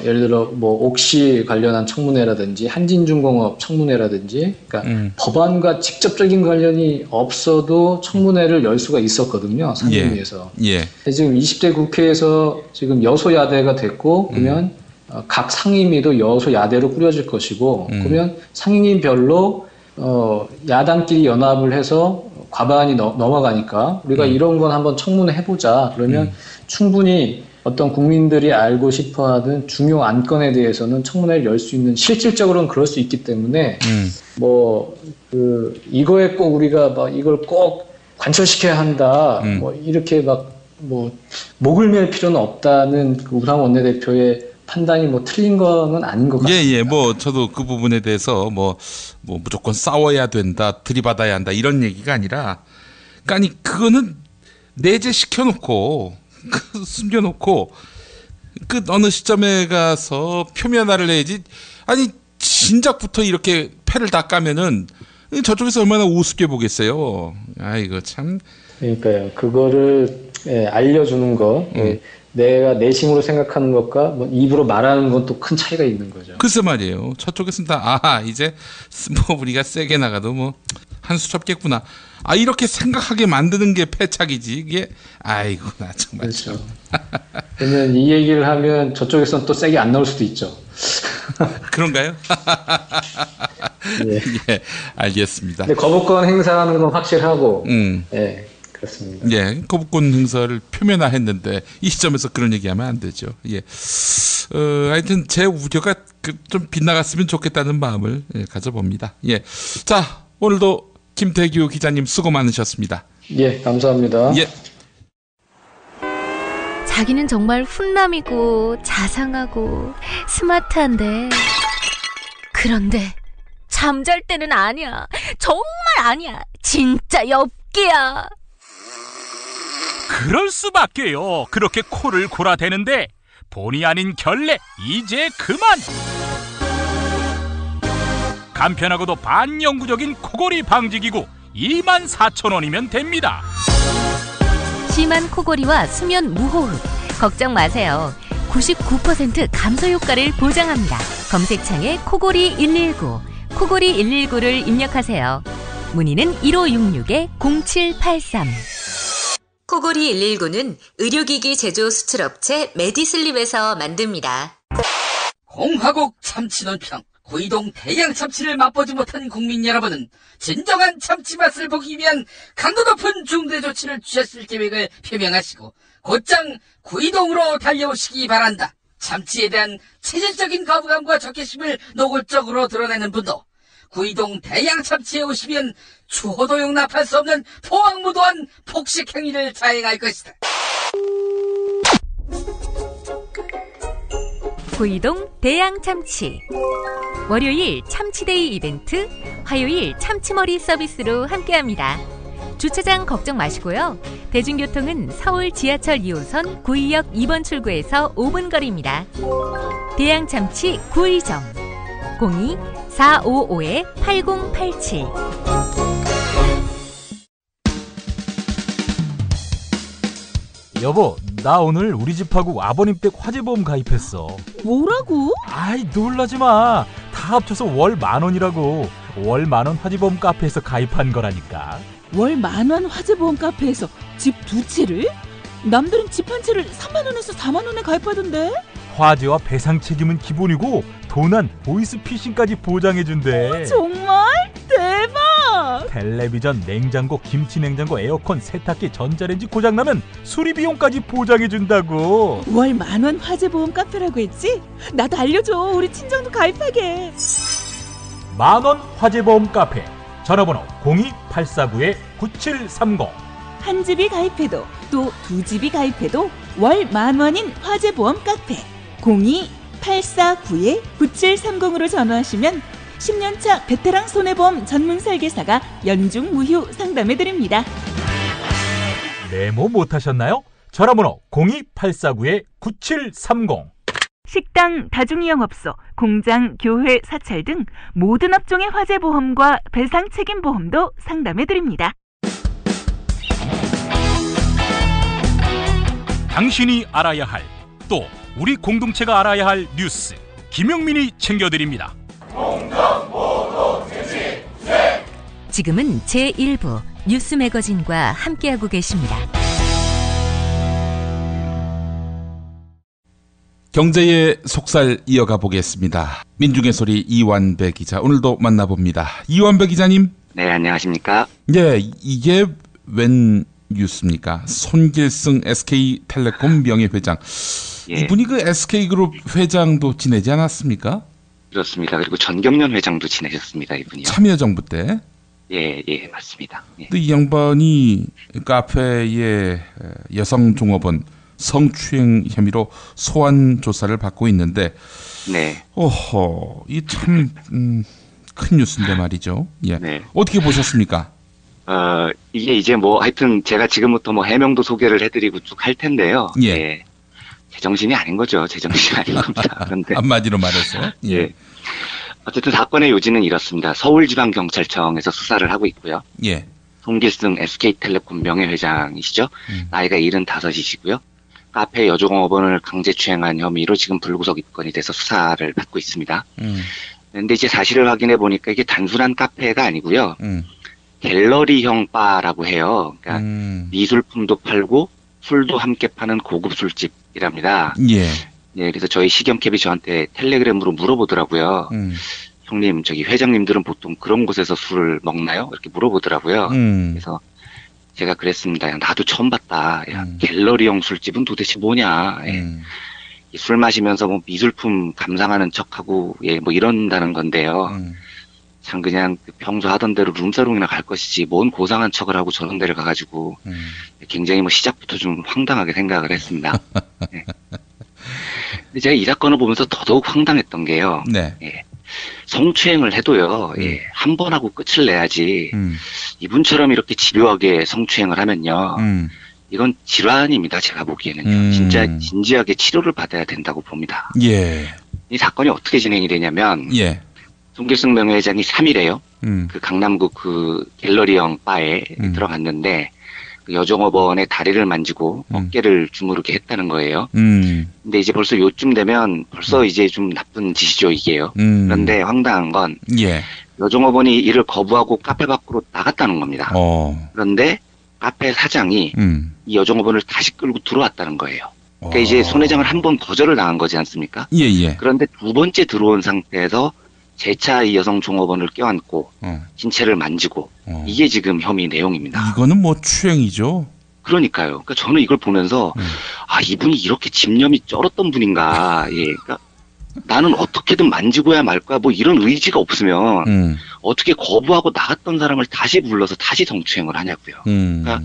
예를 들어 뭐 옥시 관련한 청문회라든지 한진중공업 청문회라든지 그러니까 법안과 직접적인 관련이 없어도 청문회를 열 수가 있었거든요. 상임위에서. 지금 20대 국회에서 지금 여소야대가 됐고 그러면 각 상임위도 여소야대로 꾸려질 것이고 그러면 상임위별로 야당끼리 연합을 해서 과반이 넘어가니까 우리가 이런 건 한번 청문회 해보자. 그러면 충분히 어떤 국민들이 알고 싶어하는 중요 안건에 대해서는 청문회를 열 수 있는 실질적으로는 그럴 수 있기 때문에 이거에 꼭 우리가 막 이걸 꼭 관철시켜야 한다. 뭐 이렇게 막 목을 맬 필요는 없다는 그 우상호 원내대표의 판단이 뭐 틀린 거는 아닌 것 같습니다. 뭐 저도 그 부분에 대해서 뭐 무조건 싸워야 된다, 들이받아야 한다 이런 얘기가 아니라, 그러니까 그거는 내재시켜놓고 숨겨놓고 그 어느 시점에 가서 표면화를 해야지. 아니 진작부터 이렇게 패를 다 까면은 저쪽에서 얼마나 우습게 보겠어요. 이거 참. 그러니까요. 그거를 알려주는 거. 내가 내심으로 생각하는 것과 뭐 입으로 말하는 건 또 큰 차이가 있는 거죠. 글쎄 말이에요. 저쪽에서는 다 이제 뭐 우리가 세게 나가도 뭐 한 수 접겠구나. 이렇게 생각하게 만드는 게 패착이지. 이게 아이고 나 정말. 그렇죠. 그러면 이 얘기를 하면 저쪽에서는 또 세게 안 나올 수도 있죠. 그런가요? 알겠습니다. 근데 거부권 행사하는 건 확실하고. 그렇습니다. 거부권 행사를 표면화했는데 이 시점에서 그런 얘기하면 안 되죠. 하여튼 제 우려가 좀 빗나갔으면 좋겠다는 마음을 가져봅니다. 자, 오늘도 김태규 기자님 수고 많으셨습니다. 감사합니다. 자기는 정말 훈남이고 자상하고 스마트한데 그런데 잠잘 때는 아니야. 정말 아니야. 진짜 엽기야. 그럴 수밖에요. 그렇게 코를 골아대는데 본의 아닌 결례 이제 그만. 간편하고도 반영구적인 코골이 방지기구 24,000원이면 됩니다. 심한 코골이와 수면 무호흡 걱정 마세요. 99% 감소 효과를 보장합니다. 검색창에 코골이 119, 코골이 119를 입력하세요. 문의는 1566-0783. 코골이 119는 의료기기 제조 수출업체 메디슬립에서 만듭니다. 공화국 참치 논평. 구이동 대양 참치를 맛보지 못한 국민 여러분은 진정한 참치 맛을 보기 위한 강도 높은 중대 조치를 취하실 계획을 표명하시고 곧장 구이동으로 달려오시기 바란다. 참치에 대한 체질적인 거부감과 적개심을 노골적으로 드러내는 분도 구이동 대양 참치에 오시면 추호도 용납할 수 없는 포악무도한 폭식 행위를 자행할 것이다. 구이동 대양 참치. 월요일 참치데이 이벤트, 화요일 참치머리 서비스로 함께합니다. 주차장 걱정 마시고요. 대중교통은 서울 지하철 2호선 구의역 2번 출구에서 5분 거리입니다. 대양 참치 구의점 02-455-8087. 여보, 나 오늘 우리 집하고 아버님 댁 화재보험 가입했어. 뭐라고? 아이, 놀라지 마. 다 합쳐서 월 10,000원이라고. 월 10,000원 화재보험 카페에서 가입한 거라니까. 월 10,000원 화재보험 카페에서 집 2채를? 남들은 집 한 채를 30,000원에서 40,000원에 가입하던데? 화재와 배상 책임은 기본이고 도난, 보이스피싱까지 보장해준대. 정말? 대박! 텔레비전, 냉장고, 김치냉장고, 에어컨, 세탁기, 전자레인지 고장나면 수리비용까지 보장해준다고. 월 10,000원 화재보험 카페라고 했지? 나도 알려줘. 우리 친정도 가입하게. 10,000원 화재보험 카페. 전화번호 02849-9730. 한 집이 가입해도 또 두 집이 가입해도 월 10,000원인 화재보험 카페 02849-9730으로 전화하시면 10년차 베테랑 손해보험 전문 설계사가 연중 무휴 상담해드립니다. 메모 못하셨나요? 전화번호 02849-9730. 식당, 다중이용업소, 공장, 교회, 사찰 등 모든 업종의 화재보험과 배상 책임보험도 상담해드립니다. 당신이 알아야 할, 또 우리 공동체가 알아야 할 뉴스, 김용민이 챙겨드립니다. 지금은 제1부 뉴스 매거진과 함께하고 계십니다. 경제의 속살 이어가 보겠습니다. 민중의 소리 이완배 기자, 오늘도 만나봅니다. 이완배 기자님. 네, 안녕하십니까? 네, 이게 웬 뉴스입니까? 손길승 SK텔레콤 명예회장. 예. 이분이 그 SK그룹 회장도 지내지 않았습니까? 그렇습니다. 그리고 전경련 회장도 지내셨습니다, 이분이요. 참여정부 때? 예, 맞습니다. 예. 이 양반이 카페의 여성 종업원 성추행 혐의로 소환 조사를 받고 있는데, 네. 오호, 이 참 큰 뉴스인데 말이죠. 예. 네. 어떻게 보셨습니까? 이게 이제 하여튼 제가 지금부터 해명도 소개를 해드리고 쭉 할 텐데요. 예. 예. 제정신이 아닌 거죠. 제정신이 아닌 겁니다. 그런데. 한마디로 말해서. 예. 어쨌든 사건의 요지는 이렇습니다. 서울지방경찰청에서 수사를 하고 있고요. 예. 손길승 SK텔레콤 명예회장이시죠. 나이가 75이시고요. 카페 여종업원을 강제추행한 혐의로 지금 불구속 입건이 돼서 수사를 받고 있습니다. 그런데 이제 사실을 확인해 보니까 이게 단순한 카페가 아니고요. 갤러리형 바라고 해요. 그러니까 미술품도 팔고 술도 함께 파는 고급 술집이랍니다. 예. 예, 그래서 저희 시경캡이 저한테 텔레그램으로 물어보더라고요. 형님, 저기 회장님들은 보통 그런 곳에서 술을 먹나요? 이렇게 물어보더라고요. 그래서 제가 그랬습니다. 야, 나도 처음 봤다. 야, 갤러리형 술집은 도대체 뭐냐. 예. 술 마시면서 미술품 감상하는 척하고 이런다는 건데요. 참 그냥 평소 하던 대로 룸사롱이나 갈 것이지 뭔 고상한 척을 하고 저런 데를 가가지고 굉장히 시작부터 좀 황당하게 생각을 했습니다. 네. 근데 제가 이 사건을 보면서 더더욱 황당했던 게요. 네. 예. 성추행을 해도요. 예. 한 번 하고 끝을 내야지. 이분처럼 이렇게 집요하게 성추행을 하면요. 이건 질환입니다. 제가 보기에는요. 진짜 진지하게 치료를 받아야 된다고 봅니다. 예. 이 사건이 어떻게 진행이 되냐면 예. 손길승 명예회장이 3일에요. 그 강남구 그 갤러리형 바에 들어갔는데 그 여종업원의 다리를 만지고 어깨를 주무르게 했다는 거예요. 근데 이제 벌써 요쯤 되면 벌써 이제 좀 나쁜 짓이죠, 이게요. 그런데 황당한 건 예. 여종업원이 이를 거부하고 카페 밖으로 나갔다는 겁니다. 그런데 카페 사장이 이 여종업원을 다시 끌고 들어왔다는 거예요. 그러니까 이제 손 회장은 한 번 거절을 당한 거지 않습니까? 예. 그런데 두 번째 들어온 상태에서 재차 이 여성 종업원을 껴안고 신체를 만지고 이게 지금 혐의 내용입니다. 이거는 추행이죠. 그러니까요. 그러니까 저는 이걸 보면서 이분이 이렇게 집념이 쩔었던 분인가. 예. 그러니까 나는 어떻게든 만지고야 말 거야 이런 의지가 없으면 어떻게 거부하고 나갔던 사람을 다시 불러서 다시 성추행을 하냐고요. 그러니까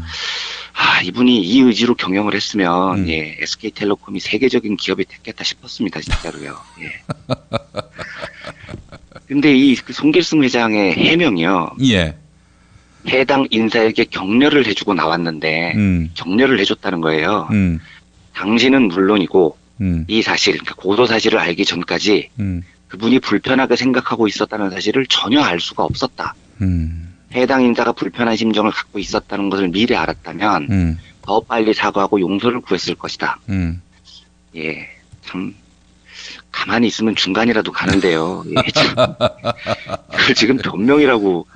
이분이 이 의지로 경영을 했으면 예, SK텔레콤이 세계적인 기업이 됐겠다 싶었습니다. 진짜로요. 예. 근데 이 손길승 회장의 해명이요. 예. 해당 인사에게 격려를 해주고 나왔는데 격려를 해줬다는 거예요. 당신은 물론이고 이 사실, 그러니까 고소 사실을 알기 전까지 그분이 불편하게 생각하고 있었다는 사실을 전혀 알 수가 없었다. 해당 인사가 불편한 심정을 갖고 있었다는 것을 미리 알았다면 더 빨리 사과하고 용서를 구했을 것이다. 예, 참 가만히 있으면 중간이라도 가는데요. 예, 참. 그걸 지금 변명이라고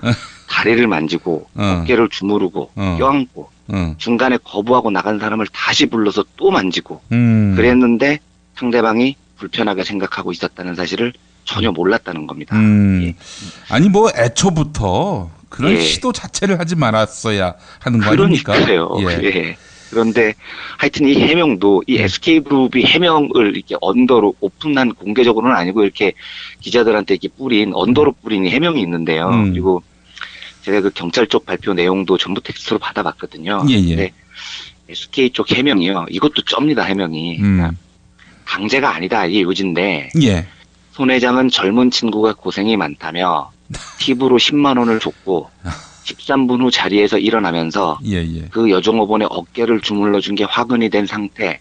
다리를 만지고 어깨를 주무르고 껴안고 중간에 거부하고 나간 사람을 다시 불러서 또 만지고 그랬는데 상대방이 불편하게 생각하고 있었다는 사실을 전혀 몰랐다는 겁니다. 예. 아니 뭐 애초부터 그런 시도 자체를 하지 말았어야 하는 거 아닙니까? 그러니까요. 예. 그런데 하여튼 이 해명도 이 SK그룹이 해명을 이렇게 언더로 오픈한 공개적으로는 아니고 이렇게 기자들한테 이렇게 뿌린 언더로 뿌린 해명이 있는데요. 그리고 제가 그 경찰 쪽 발표 내용도 전부 텍스트로 받아봤거든요. 근데 SK 쪽 해명이요. 이것도 쩝니다, 해명이. 그러니까 강제가 아니다, 이게 요지인데. 손 회장은 젊은 친구가 고생이 많다며 팁으로 10만 원을 줬고 13분 후 자리에서 일어나면서 그 여종업원의 어깨를 주물러 준 게 화근이 된 상태.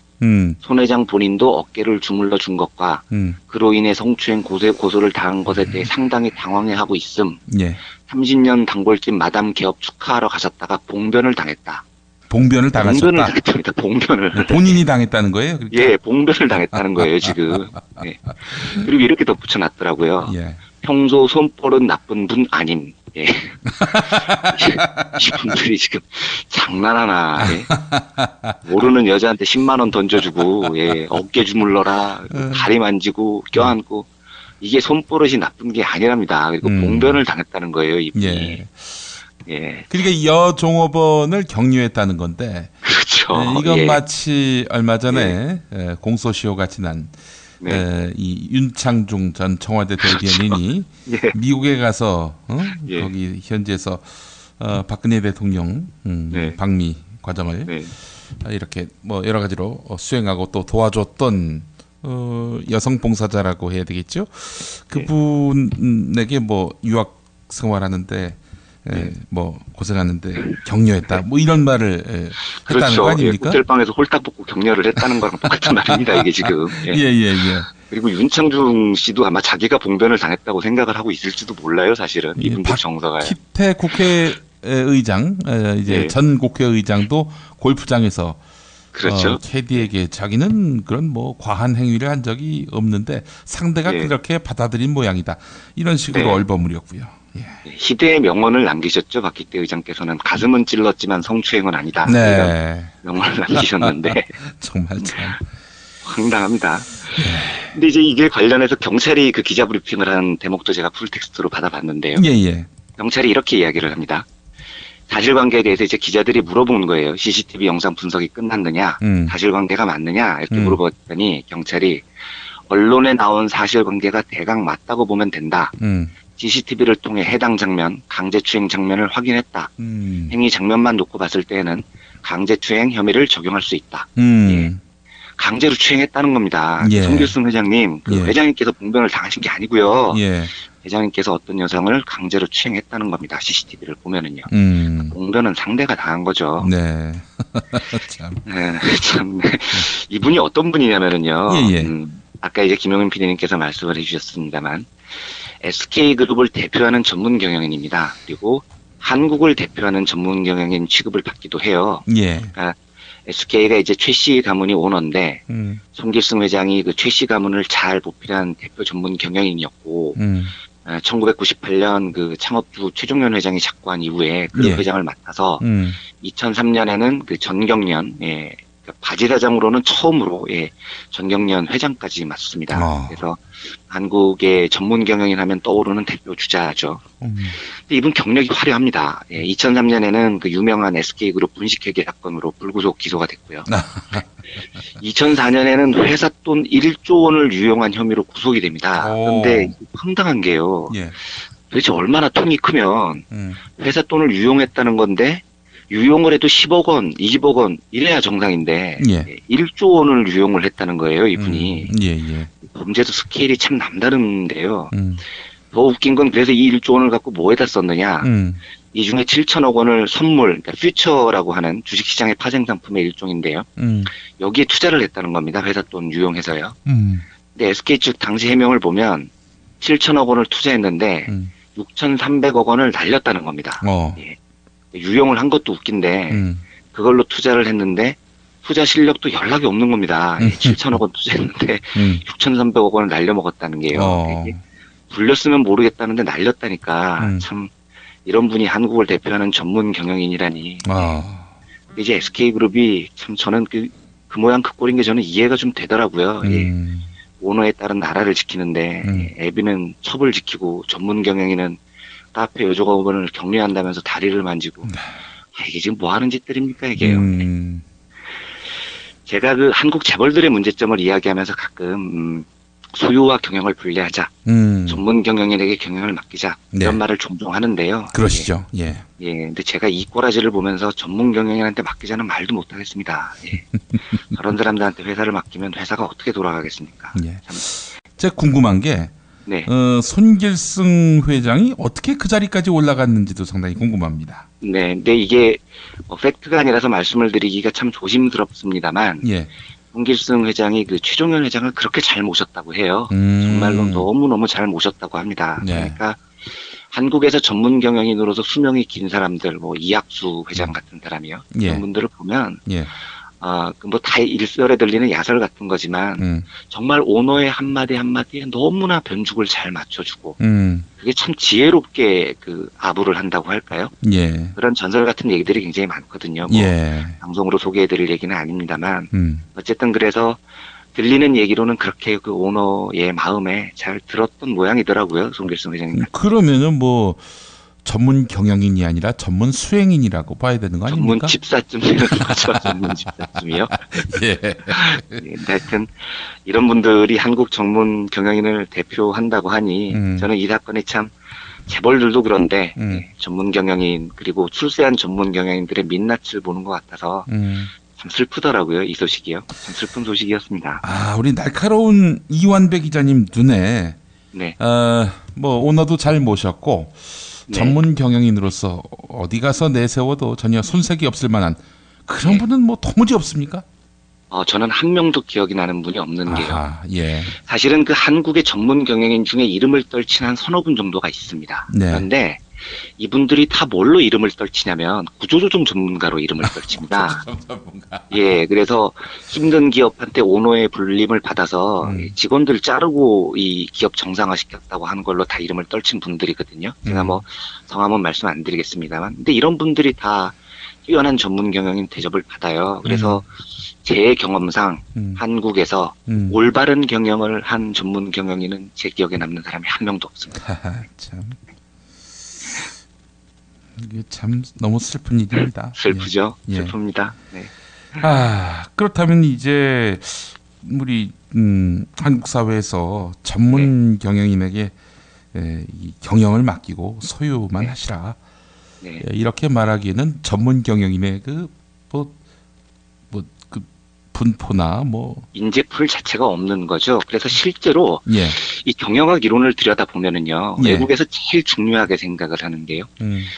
손 회장 본인도 어깨를 주물러 준 것과 그로 인해 성추행 고소를 당한 것에 대해 상당히 당황해하고 있음. 30년 단골집 마담 개업 축하하러 가셨다가 봉변을 당했다. 봉변을 당하셨다. 봉변을 당했습니다. 봉변을. 본인이 당했다는 거예요? 그러니까? 예, 봉변을 당했다는 거예요, 지금. 예. 그리고 이렇게 덧붙여놨더라고요. 평소 손벌은 나쁜 분 아님. 예. 이분들이 지금 장난하나. 예. 모르는 여자한테 10만 원 던져주고, 예. 어깨 주물러라, 다리 만지고, 껴안고. 이게 손버릇이 나쁜 게 아니랍니다. 그리고 봉변을 당했다는 거예요, 이분이. 예. 그러니까 여종업원을 격려했다는 건데. 그렇죠. 이건 마치 얼마 전에 공소시효 같이 난 이 윤창중 전 청와대 대변인이 미국에 가서 거기 현지에서 박근혜 대통령 방미 과정을 이렇게 뭐 여러 가지로 수행하고 또 도와줬던 여성 봉사자라고 해야 되겠죠. 그분에게 뭐 유학 생활하는데 뭐 고생하는데 격려했다. 뭐 이런 말을 했다는 그렇죠. 거 아닙니까? 호텔방에서 홀딱 벗고 격려를 했다는 거랑 똑같은 말입니다. 이게 지금. 그리고 윤창중 씨도 아마 자기가 봉변을 당했다고 생각을 하고 있을지도 몰라요. 사실은 이분들 정서가. 박기태 국회의장 이제 전 국회의장도 골프장에서 그렇죠. 캐디에게 자기는 그런 뭐 과한 행위를 한 적이 없는데 상대가 그렇게 받아들인 모양이다. 이런 식으로 얼버무렸고요. 희대의 명언을 남기셨죠. 박기태 의장께서는 가슴은 찔렀지만 성추행은 아니다. 이런 명언을 남기셨는데 정말 참 황당합니다. 근데 이제 이게 관련해서 경찰이 그 기자 브리핑을 한 대목도 제가 풀텍스트로 받아봤는데요. 경찰이 이렇게 이야기를 합니다. 사실관계에 대해서 이제 기자들이 물어본 거예요. CCTV 영상 분석이 끝났느냐, 사실관계가 맞느냐 이렇게 물어봤더니 경찰이 언론에 나온 사실관계가 대강 맞다고 보면 된다. CCTV를 통해 해당 장면, 강제추행 장면을 확인했다. 행위 장면만 놓고 봤을 때에는 강제추행 혐의를 적용할 수 있다. 강제로 추행했다는 겁니다. 송길승 회장님, 그 회장님께서 봉변을 당하신 게 아니고요. 회장님께서 어떤 여성을 강제로 추행했다는 겁니다. CCTV를 보면은요. 봉변은 상대가 당한 거죠. 참. 참. 이분이 어떤 분이냐면은요. 아까 이제 김용민 PD님께서 말씀을 해주셨습니다만, SK그룹을 대표하는 전문 경영인입니다. 그리고 한국을 대표하는 전문 경영인 취급을 받기도 해요. 그러니까 SK가 이제 최씨 가문이 오너인데 송길승 회장이 그 최씨 가문을 잘 보필한 대표 전문 경영인이었고 1998년 그 창업주 최종련 회장이 작고한 이후에 그룹 회장을 맡아서 2003년에는 그 전경련 바지사장으로는 처음으로 전경련 회장까지 맡습니다. 그래서 한국의 전문 경영인 하면 떠오르는 대표 주자죠. 근데 이분 경력이 화려합니다. 2003년에는 그 유명한 SK그룹 분식회계 사건으로 불구속 기소가 됐고요. 2004년에는 회사 돈 1조 원을 유용한 혐의로 구속이 됩니다. 그런데 황당한 게요. 도대체 얼마나 통이 크면 회사 돈을 유용했다는 건데 유용을 해도 10억 원, 20억 원 이래야 정상인데 1조 원을 유용을 했다는 거예요, 이분이. 범죄도 스케일이 참 남다른데요. 더 웃긴 건 그래서 이 1조 원을 갖고 뭐에다 썼느냐. 이 중에 7천억 원을 선물, 그러니까 퓨처라고 하는 주식시장의 파생상품의 일종인데요. 여기에 투자를 했다는 겁니다. 회사 돈 유용해서요. 근데 SK 측 당시 해명을 보면 7천억 원을 투자했는데 6,300억 원을 날렸다는 겁니다. 유용을 한 것도 웃긴데 그걸로 투자를 했는데 투자 실력도 연락이 없는 겁니다. 7천억 원 투자했는데 6,300억 원을 날려먹었다는 게요. 불렸으면 모르겠다는데 날렸다니까 참 이런 분이 한국을 대표하는 전문 경영인이라니. 이제 SK그룹이 참 저는 그 모양 그 꼴인 게 저는 이해가 좀 되더라고요. 오너에 따른 나라를 지키는데 애비는 첩을 지키고 전문 경영인은 카페 여직원을 격려한다면서 다리를 만지고 이게 지금 뭐 하는 짓들입니까 이게요. 제가 그 한국 재벌들의 문제점을 이야기하면서 가끔 소유와 경영을 분리하자, 전문 경영인에게 경영을 맡기자 이런 말을 종종 하는데요. 그러시죠. 예. 근데 제가 이 꼬라지를 보면서 전문 경영인한테 맡기자는 말도 못 하겠습니다. 그런 사람들한테 회사를 맡기면 회사가 어떻게 돌아가겠습니까? 제가 궁금한 게 손길승 회장이 어떻게 그 자리까지 올라갔는지도 상당히 궁금합니다. 네, 근데 이게 팩트가 아니라서 말씀을 드리기가 참 조심스럽습니다만, 손길승 회장이 그 최종현 회장을 그렇게 잘 모셨다고 해요. 정말로 너무너무 잘 모셨다고 합니다. 그러니까 한국에서 전문 경영인으로서 수명이 긴 사람들, 뭐 이학수 회장 같은 사람이요. 그런 분들을 보면 뭐 다 일설에 들리는 야설 같은 거지만 정말 오너의 한마디 한마디에 너무나 변죽을 잘 맞춰주고 그게 참 지혜롭게 그 아부를 한다고 할까요? 그런 전설 같은 얘기들이 굉장히 많거든요. 뭐 방송으로 소개해드릴 얘기는 아닙니다만 어쨌든 그래서 들리는 얘기로는 그렇게 그 오너의 마음에 잘 들었던 모양이더라고요. 손길승 회장님. 그러면은 뭐 전문 경영인이 아니라 전문 수행인이라고 봐야 되는 거 아닙니까? 전문 집사쯤이요. 전문 집사쯤이요. 하여튼 이런 분들이 한국 전문 경영인을 대표한다고 하니 저는 이 사건이 참 재벌들도 그런데 전문 경영인 그리고 출세한 전문 경영인들의 민낯을 보는 것 같아서 참 슬프더라고요. 이 소식이요. 참 슬픈 소식이었습니다. 우리 날카로운 이완배 기자님 눈에 뭐 오너도 잘 모셨고 전문 경영인으로서 어디 가서 내세워도 전혀 손색이 없을 만한 그런 분은 뭐 도무지 없습니까? 저는 한 명도 기억이 나는 분이 없는 게요. 사실은 그 한국의 전문 경영인 중에 이름을 떨친 한 서너 분 정도가 있습니다. 그런데 이분들이 다 뭘로 이름을 떨치냐면 구조조정 전문가로 이름을 떨칩니다. 그래서 힘든 기업한테 오너의 불림을 받아서 직원들 자르고 이 기업 정상화시켰다고 하는 걸로 다 이름을 떨친 분들이거든요. 제가 뭐 성함은 말씀 안 드리겠습니다만. 근데 이런 분들이 다 뛰어난 전문 경영인 대접을 받아요. 그래서 제 경험상 한국에서 올바른 경영을 한 전문 경영인은 제 기억에 남는 사람이 한 명도 없습니다. 참. 이게 참 너무 슬픈 일입니다. 슬프죠. 슬픕니다. 그렇다면 이제 우리 한국 사회에서 전문 경영인에게 이 경영을 맡기고 소유만 하시라. 이렇게 말하기에는 전문 경영인의 그 분포나 뭐 인재풀 자체가 없는 거죠. 그래서 실제로 이 경영학 이론을 들여다보면은요. 외국에서 제일 중요하게 생각을 하는 게요.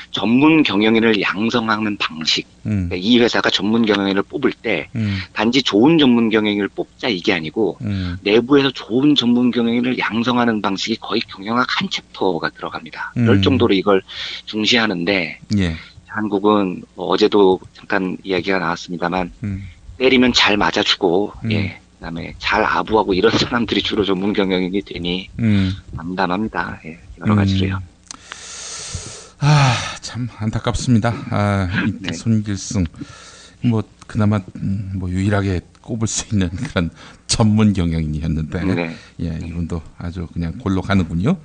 전문 경영인을 양성하는 방식. 그러니까 이 회사가 전문 경영인을 뽑을 때 단지 좋은 전문 경영인을 뽑자 이게 아니고 내부에서 좋은 전문 경영인을 양성하는 방식이 거의 경영학 한 챕터가 들어갑니다. 그럴 정도로 이걸 중시하는데 한국은 어제도 잠깐 이야기가 나왔습니다만 때리면 잘 맞아주고, 그다음에 잘 아부하고 이런 사람들이 주로 전문 경영인이 되니 암담합니다. 여러 가지로요. 참 안타깝습니다. 손길승 뭐 그나마 뭐 유일하게 꼽을 수 있는 그런 전문 경영인이었는데, 이분도 아주 그냥 골로 가는군요.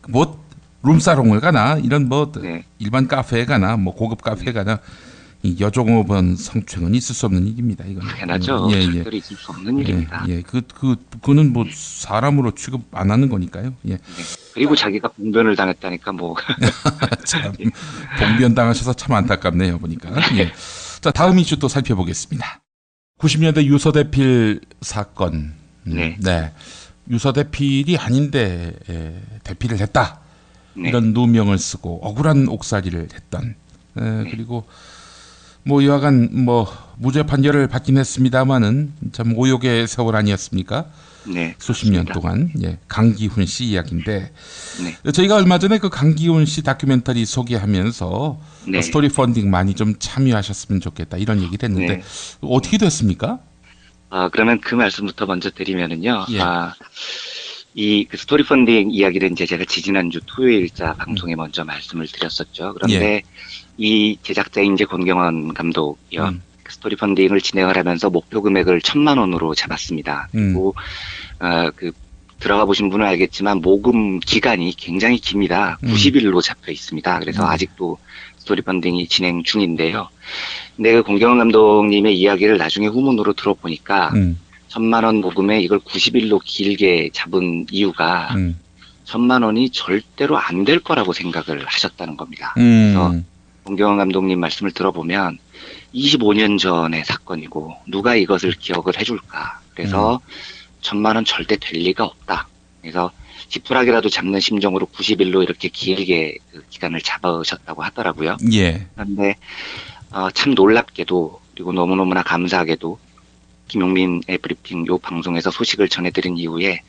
뭐 룸사롱을 가나 이런 뭐 일반 카페에 가나 뭐 고급 카페에 가나. 이 여종업원 성추행은 있을 수 없는 일입니다. 이건 당연하죠. 절대로 있을 수 없는 일입니다. 그거는 뭐 사람으로 취급 안 하는 거니까요. 그리고 자기가 봉변을 당했다니까 뭐. 참, 봉변 당하셔서 참 안타깝네요. 보니까. 자, 다음 이슈 또 살펴보겠습니다. 90년대 유서대필 사건. 유서대필이 아닌데 대필을 했다. 이런 누명을 쓰고 억울한 옥살이를 했던. 그리고 뭐 여하간 뭐 무죄 판결을 받긴 했습니다만은 참 모욕의 세월 아니었습니까? 네. 수십 년 동안. 예, 강기훈 씨 이야기인데 네. 저희가 얼마 전에 그 강기훈 씨 다큐멘터리 소개하면서 네. 스토리 펀딩 많이 좀 참여하셨으면 좋겠다 이런 얘기를 했는데 네. 어떻게 됐습니까? 그러면 그 말씀부터 먼저 드리면은요. 예. 이 그 스토리 펀딩 이야기를 이제 제가 지지난주 토요일자 방송에 먼저 말씀을 드렸었죠. 그런데 예. 이 제작자인 이제 권경원 감독이요. 그 스토리 펀딩을 진행을 하면서 목표 금액을 1,000만 원으로 잡았습니다. 그리고 그 들어가 보신 분은 알겠지만 모금 기간이 굉장히 깁니다. 90일로 잡혀 있습니다. 그래서 아직도 스토리 펀딩이 진행 중인데요. 근데 그 권경원 감독님의 이야기를 나중에 후문으로 들어보니까 1,000만 원 모금에 이걸 90일로 길게 잡은 이유가 1,000만 원이 절대로 안 될 거라고 생각을 하셨다는 겁니다. 그래서 권경원 감독님 말씀을 들어보면 25년 전의 사건이고 누가 이것을 기억을 해줄까. 그래서 1,000만 원 절대 될 리가 없다. 그래서 지푸라기라도 잡는 심정으로 90일로 이렇게 길게 그 기간을 잡으셨다고 하더라고요. 예. 그런데 참 놀랍게도 그리고 너무너무나 감사하게도 김용민의 브리핑 요 방송에서 소식을 전해드린 이후에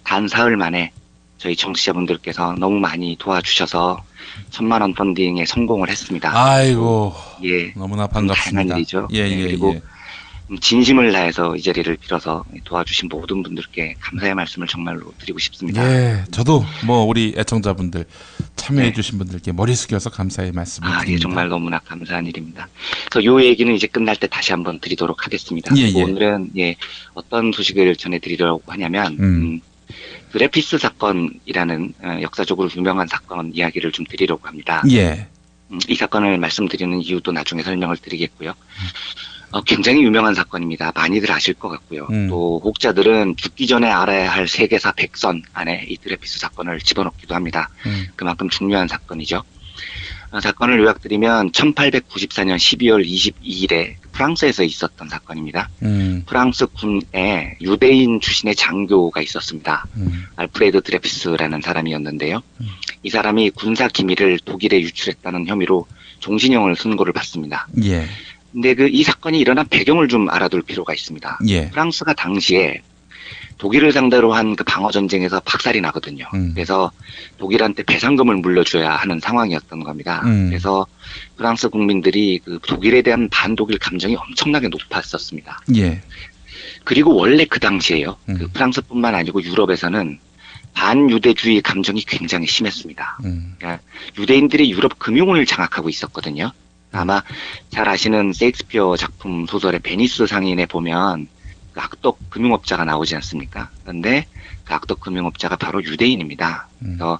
단 사흘 만에 저희 청취자분들께서 너무 많이 도와주셔서 1,000만 원 펀딩에 성공을 했습니다. 아이고, 예, 너무나 반갑습니다. 다양한 일이죠. 예, 네, 예, 그리고 예. 진심을 다해서 이 자리를 빌어서 도와주신 모든 분들께 감사의 말씀을 정말로 드리고 싶습니다. 예, 저도 뭐 우리 애청자분들 참여해주신 분들께 머리 숙여서 감사의 말씀을 드립니다. 예, 정말 너무나 감사한 일입니다. 그래서 요 얘기는 이제 끝날 때 다시 한번 드리도록 하겠습니다. 예, 예. 오늘은 어떤 소식을 전해드리려고 하냐면 드레피스 사건이라는 역사적으로 유명한 사건 이야기를 좀 드리려고 합니다. 예. 이 사건을 말씀드리는 이유도 나중에 설명을 드리겠고요. 굉장히 유명한 사건입니다. 많이들 아실 것 같고요. 또 혹자들은 죽기 전에 알아야 할 세계사 100선 안에 이 드레피스 사건을 집어넣기도 합니다. 그만큼 중요한 사건이죠. 사건을 요약드리면 1894년 12월 22일에 프랑스에서 있었던 사건입니다. 프랑스 군에 유대인 출신의 장교가 있었습니다. 알프레드 드레피스라는 사람이었는데요. 이 사람이 군사 기밀을 독일에 유출했다는 혐의로 종신형을 선고를 받습니다. 예. 근데 이 사건이 일어난 배경을 좀 알아둘 필요가 있습니다. 예. 프랑스가 당시에 독일을 상대로 한 그 방어 전쟁에서 박살이 나거든요. 그래서 독일한테 배상금을 물려줘야 하는 상황이었던 겁니다. 그래서 프랑스 국민들이 그 독일에 대한 반독일 감정이 엄청나게 높았었습니다. 예. 그리고 원래 그 당시에요. 그 프랑스뿐만 아니고 유럽에서는 반유대주의 감정이 굉장히 심했습니다. 그러니까 유대인들이 유럽 금융을 장악하고 있었거든요. 아마 잘 아시는 셰익스피어 작품 소설의 베니스 상인에 보면 그 악덕 금융업자가 나오지 않습니까? 그런데 그 악덕 금융업자가 바로 유대인입니다. 그래서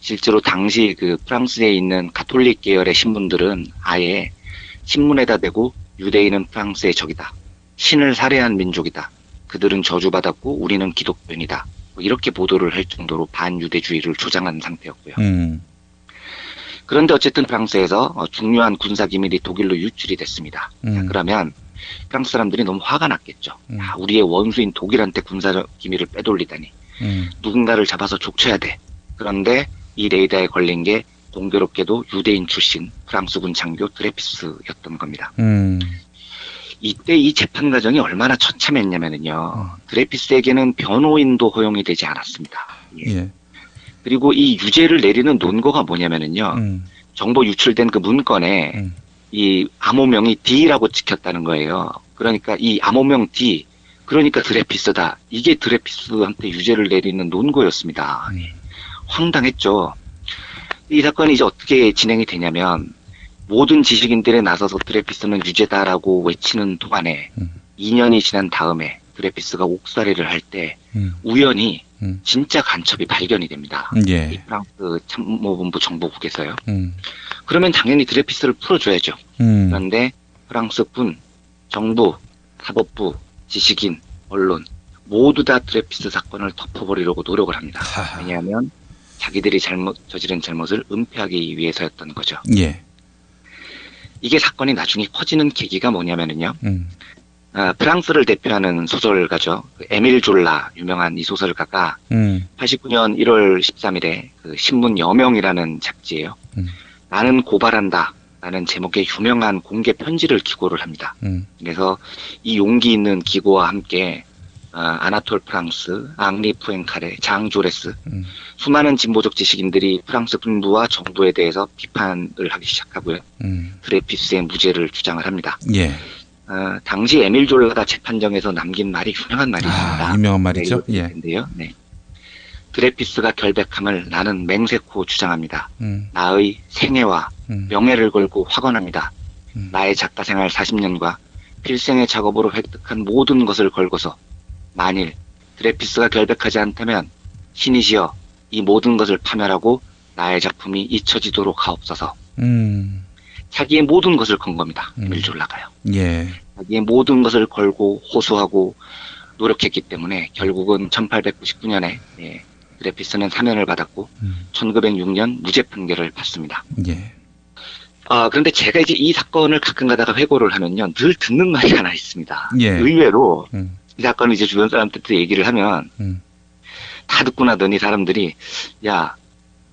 실제로 당시 그 프랑스에 있는 가톨릭 계열의 신문들은 아예 신문에다 대고 유대인은 프랑스의 적이다. 신을 살해한 민족이다. 그들은 저주받았고 우리는 기독교인이다. 뭐 이렇게 보도를 할 정도로 반유대주의를 조장한 상태였고요. 그런데 어쨌든 프랑스에서 중요한 군사기밀이 독일로 유출이 됐습니다. 자, 그러면 프랑스 사람들이 너무 화가 났겠죠. 야, 우리의 원수인 독일한테 군사기밀을 빼돌리다니. 누군가를 잡아서 족쳐야 돼. 그런데 이 레이더에 걸린 게 공교롭게도 유대인 출신 프랑스군 장교 드레피스였던 겁니다. 이때 이 재판 과정이 얼마나 처참했냐면요. 드레피스에게는 변호인도 허용이 되지 않았습니다. 예. 그리고 이 유죄를 내리는 논거가 뭐냐면요. 정보 유출된 그 문건에 이 암호명이 D라고 찍혔다는 거예요. 그러니까 이 암호명 D, 그러니까 드레피스다. 이게 드레피스한테 유죄를 내리는 논거였습니다. 황당했죠. 이 사건이 이제 어떻게 진행이 되냐면 모든 지식인들에 나서서 드레피스는 유죄다라고 외치는 동안에 2년이 지난 다음에 드레피스가 옥살이를 할 때 우연히 진짜 간첩이 발견이 됩니다. 예. 이 프랑스 참모본부 정보국에서요. 그러면 당연히 드레피스를 풀어줘야죠. 그런데 프랑스군, 정부, 사법부, 지식인, 언론 모두 다 드레피스 사건을 덮어버리려고 노력을 합니다. 왜냐하면 자기들이 저지른 잘못을 은폐하기 위해서였던 거죠. 예. 이게 사건이 나중에 커지는 계기가 뭐냐면요. 프랑스를 대표하는 소설가죠. 에밀 졸라, 유명한 이 소설가가 89년 1월 13일에 그 신문 여명이라는 잡지예요. 나는 고발한다 라는 제목의 유명한 공개 편지를 기고를 합니다. 그래서 이 용기 있는 기고와 함께 아나톨 프랑스, 앙리 푸엥카레, 장 조레스 수많은 진보적 지식인들이 프랑스 군부와 정부에 대해서 비판을 하기 시작하고요. 드레피스의 무죄를 주장을 합니다. 예. 당시 에밀 졸라가 재판정에서 남긴 말이 유명한 말이 있습니다. 유명한 말이죠. 예. 네. 드레피스가 결백함을 나는 맹세코 주장합니다. 나의 생애와 명예를 걸고 확언합니다. 나의 작가 생활 40년과 필생의 작업으로 획득한 모든 것을 걸고서 만일 드레피스가 결백하지 않다면 신이시여 이 모든 것을 파멸하고 나의 작품이 잊혀지도록 하옵소서. 자기의 모든 것을 건 겁니다. 에밀 졸라가요. 예. 자기의 모든 것을 걸고 호소하고 노력했기 때문에 결국은 1899년에 드레피스는 사면을 받았고 1906년 무죄 판결을 받습니다. 예. 그런데 제가 이제 이 사건을 가끔 가다가 회고를 하면요, 늘 듣는 말이 하나 있습니다. 예. 의외로 이 사건을 이제 주변 사람들한테 얘기를 하면 다 듣고 나더니 사람들이 야,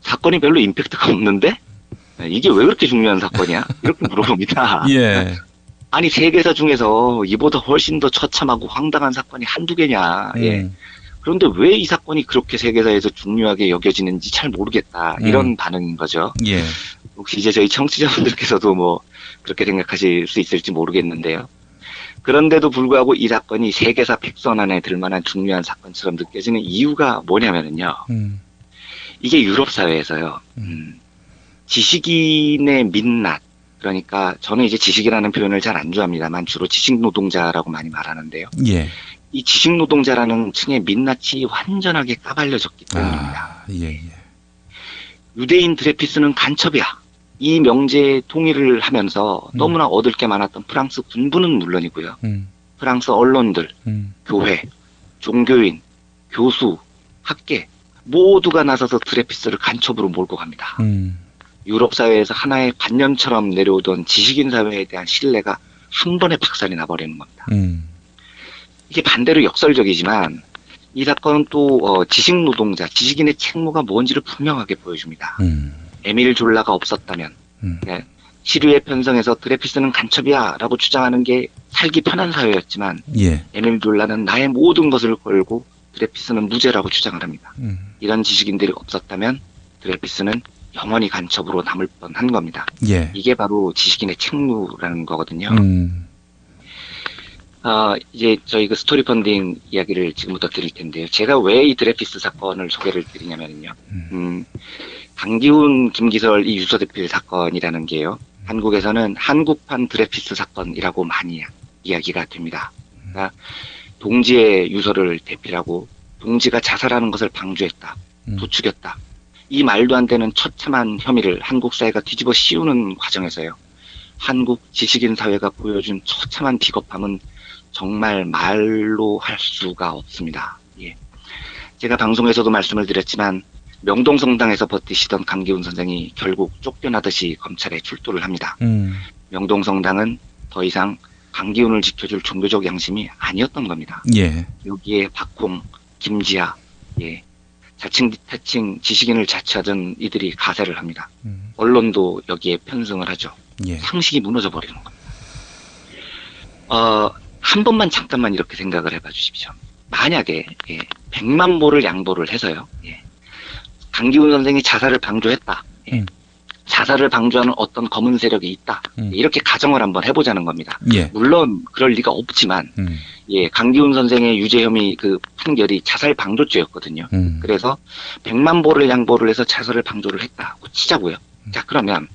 사건이 별로 임팩트가 없는데 이게 왜 그렇게 중요한 사건이야? 이렇게 물어봅니다. 예. 아니 세계사 중에서 이보다 훨씬 더 처참하고 황당한 사건이 한두 개냐. 예. 그런데 왜 이 사건이 그렇게 세계사에서 중요하게 여겨지는지 잘 모르겠다. 이런 반응인 거죠. 예. 혹시 이제 저희 청취자분들께서도 뭐 그렇게 생각하실 수 있을지 모르겠는데요. 그런데도 불구하고 이 사건이 세계사 100선 안에 들만한 중요한 사건처럼 느껴지는 이유가 뭐냐면은요. 이게 유럽 사회에서요. 지식인의 민낯, 그러니까 저는 이제 지식이라는 표현을 잘 안 좋아합니다만 주로 지식노동자라고 많이 말하는데요. 예. 이 지식노동자라는 층의 민낯이 완전하게 까발려졌기 때문입니다. 예. 유대인 드레피스는 간첩이야. 이 명제에 동의를 하면서 너무나 얻을 게 많았던 프랑스 군부는 물론이고요. 프랑스 언론들, 교회, 종교인, 교수, 학계 모두가 나서서 드레피스를 간첩으로 몰고 갑니다. 유럽 사회에서 하나의 관념처럼 내려오던 지식인 사회에 대한 신뢰가 한 번에 박살이 나버리는 겁니다. 이게 반대로 역설적이지만 이 사건은 또 지식노동자, 지식인의 책무가 뭔지를 분명하게 보여줍니다. 에밀 졸라가 없었다면 시류에 편성해서 드레피스는 간첩이야 라고 주장하는 게 살기 편한 사회였지만 예. 에밀 졸라는 나의 모든 것을 걸고 드레피스는 무죄라고 주장을 합니다. 이런 지식인들이 없었다면 드레피스는 영원히 간첩으로 남을 뻔한 겁니다. 예. 이게 바로 지식인의 책무라는 거거든요. 이제 저희 그 스토리 펀딩 이야기를 지금부터 드릴 텐데요. 제가 왜 이 드레피스 사건을 소개를 드리냐면요. 강기훈, 김기설 이 유서 대필 사건이라는 게요. 한국에서는 한국판 드레피스 사건이라고 많이 이야기가 됩니다. 그러니까 동지의 유서를 대필하고 동지가 자살하는 것을 방조했다, 부추겼다. 이 말도 안 되는 처참한 혐의를 한국 사회가 뒤집어 씌우는 과정에서요. 한국 지식인 사회가 보여준 처참한 비겁함은 정말 말로 할 수가 없습니다. 예. 제가 방송에서도 말씀을 드렸지만 명동성당에서 버티시던 강기훈 선생이 결국 쫓겨나듯이 검찰에 출두를 합니다. 명동성당은 더 이상 강기훈을 지켜줄 종교적 양심이 아니었던 겁니다. 예. 여기에 박홍, 김지아, 예, 자칭 태칭 지식인을 자처하던 이들이 가세를 합니다. 언론도 여기에 편승을 하죠. 예. 상식이 무너져 버리는 겁니다. 한 번만 잠깐만 이렇게 생각을 해봐 주십시오. 만약에 100만 보를 양보를 해서요. 강기훈 선생이 자살을 방조했다. 자살을 방조하는 어떤 검은 세력이 있다. 이렇게 가정을 한번 해보자는 겁니다. 예. 물론 그럴 리가 없지만 강기훈 선생의 유죄 혐의 그 판결이 자살 방조죄였거든요. 그래서 100만 보를 양보를 해서 자살을 방조를 했다고 치자고요. 자, 그러면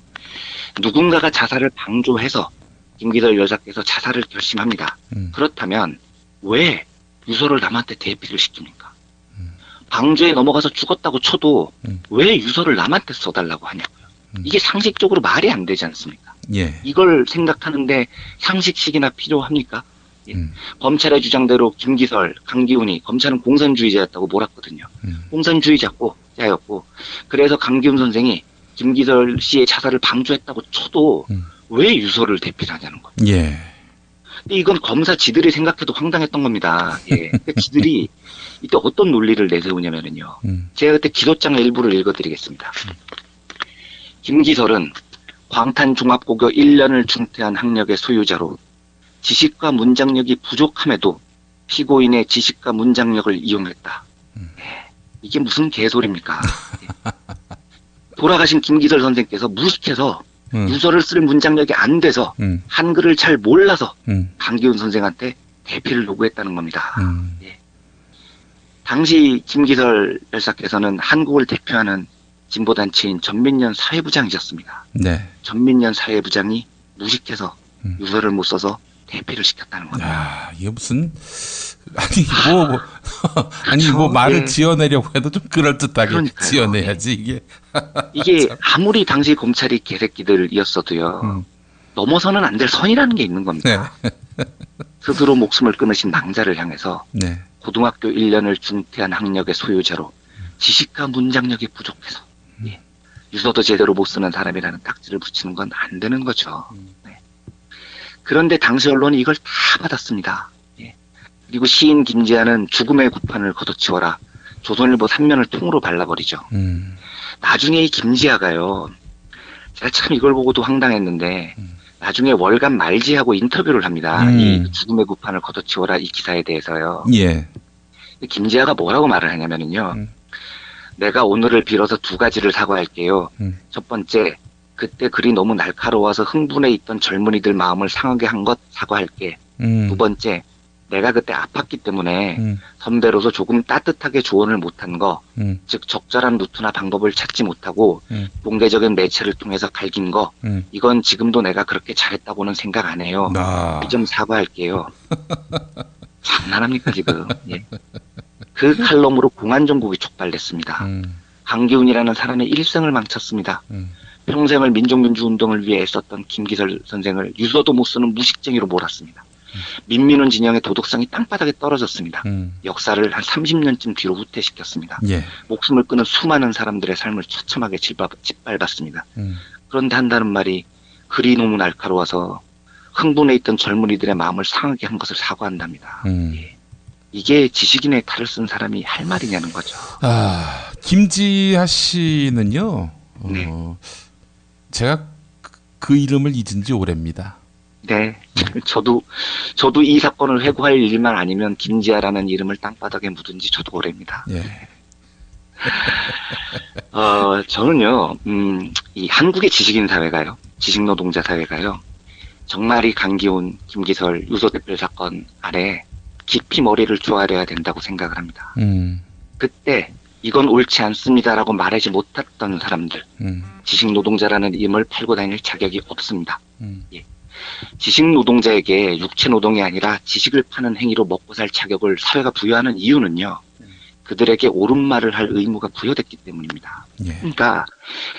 누군가가 자살을 방조해서 김기설 여사께서 자살을 결심합니다. 그렇다면 왜 유서를 남한테 대피를 시킵니까? 방조에 넘어가서 죽었다고 쳐도 왜 유서를 남한테 써달라고 하냐고요. 이게 상식적으로 말이 안 되지 않습니까? 예. 이걸 생각하는데 상식식이나 필요합니까? 검찰의 주장대로 김기설, 강기훈이 검찰은 공산주의자였다고 몰았거든요. 공산주의자였고 그래서 강기훈 선생이 김기설 씨의 자살을 방조했다고 쳐도 왜 유서를 대필하냐는 거예요. 예. 근데 이건 검사 지들이 생각해도 황당했던 겁니다. 예. 그러니까 지들이 이때 어떤 논리를 내세우냐면요. 제가 그때 기소장 일부를 읽어드리겠습니다. 김기설은 광탄종합고교 1년을 중퇴한 학력의 소유자로 지식과 문장력이 부족함에도 피고인의 지식과 문장력을 이용했다. 이게 무슨 개소리입니까? 돌아가신 김기설 선생께서 무식해서 유서를 쓸 문장력이 안 돼서 한글을 잘 몰라서 강기훈 선생한테 대피를 요구했다는 겁니다. 예. 당시 김기설 열사께서는 한국을 대표하는 진보단체인 전민련 사회부장이셨습니다. 네. 전민련 사회부장이 무식해서 유서를 못 써서 대피를 시켰다는 겁니다. 야, 이게 무슨 뭐 말을 지어내려고 해도 좀 그럴듯하게 그러니까요. 지어내야지 이게. 이게 아무리 당시 검찰이 개새끼들이었어도요. 넘어서는 안 될 선이라는 게 있는 겁니다. 네. 스스로 목숨을 끊으신 낭자를 향해서 네. 고등학교 1년을 중퇴한 학력의 소유자로 지식과 문장력이 부족해서 유서도 제대로 못 쓰는 사람이라는 딱지를 붙이는 건 안 되는 거죠. 네. 그런데 당시 언론이 이걸 다 받았습니다. 예. 그리고 시인 김지아는 죽음의 구판을 걷어치워라 조선일보 3면을 통으로 발라버리죠. 나중에 이 김지아가요. 제가 참 이걸 보고도 황당했는데 나중에 월간 말지하고 인터뷰를 합니다. 이 죽음의 구판을 걷어치워라 이 기사에 대해서요. 예. 김지아가 뭐라고 말을 하냐면요. 내가 오늘을 빌어서 두 가지를 사과할게요. 첫 번째, 그때 글이 너무 날카로워서 흥분해 있던 젊은이들 마음을 상하게 한 것 사과할게. 두 번째, 내가 그때 아팠기 때문에 선배로서 조금 따뜻하게 조언을 못한 거, 즉 적절한 루트나 방법을 찾지 못하고 공개적인 매체를 통해서 갈긴 거, 이건 지금도 내가 그렇게 잘했다고는 생각 안 해요. 이 점 사과할게요. 장난합니까 지금? 예. 그 칼럼으로 공안정국이 촉발됐습니다. 강기훈이라는 사람의 일생을 망쳤습니다. 평생을 민족민주운동을 위해 애썼던 김기설 선생을 유서도 못 쓰는 무식쟁이로 몰았습니다. 민민운 진영의 도덕성이 땅바닥에 떨어졌습니다. 역사를 한 30년쯤 뒤로 후퇴시켰습니다. 예. 목숨을 끊은 수많은 사람들의 삶을 처참하게 짓밟았습니다. 그런데 한다는 말이 글이 너무 날카로워서 흥분해 있던 젊은이들의 마음을 상하게 한 것을 사과한답니다. 예. 이게 지식인의 탈을 쓴 사람이 할 말이냐는 거죠. 아, 김지아 씨는요. 네. 제가 그 이름을 잊은 지 오래입니다. 네. 저도 이 사건을 회고할 일만 아니면 김지아라는 이름을 땅바닥에 묻은 지 저도 오래입니다. 예. 저는요, 이 한국의 지식인 사회가요, 지식노동자 사회가요, 정말 이 강기훈, 김기설, 유서대필 사건 아래 깊이 머리를 조아려야 된다고 생각을 합니다. 그때 이건 옳지 않습니다라고 말하지 못했던 사람들, 지식노동자라는 이름을 팔고 다닐 자격이 없습니다. 예. 지식노동자에게 육체노동이 아니라 지식을 파는 행위로 먹고 살 자격을 사회가 부여하는 이유는요, 그들에게 옳은 말을 할 의무가 부여됐기 때문입니다. 예. 그러니까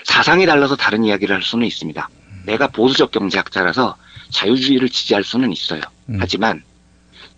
사상이 달라서 다른 이야기를 할 수는 있습니다. 내가 보수적 경제학자라서 자유주의를 지지할 수는 있어요. 하지만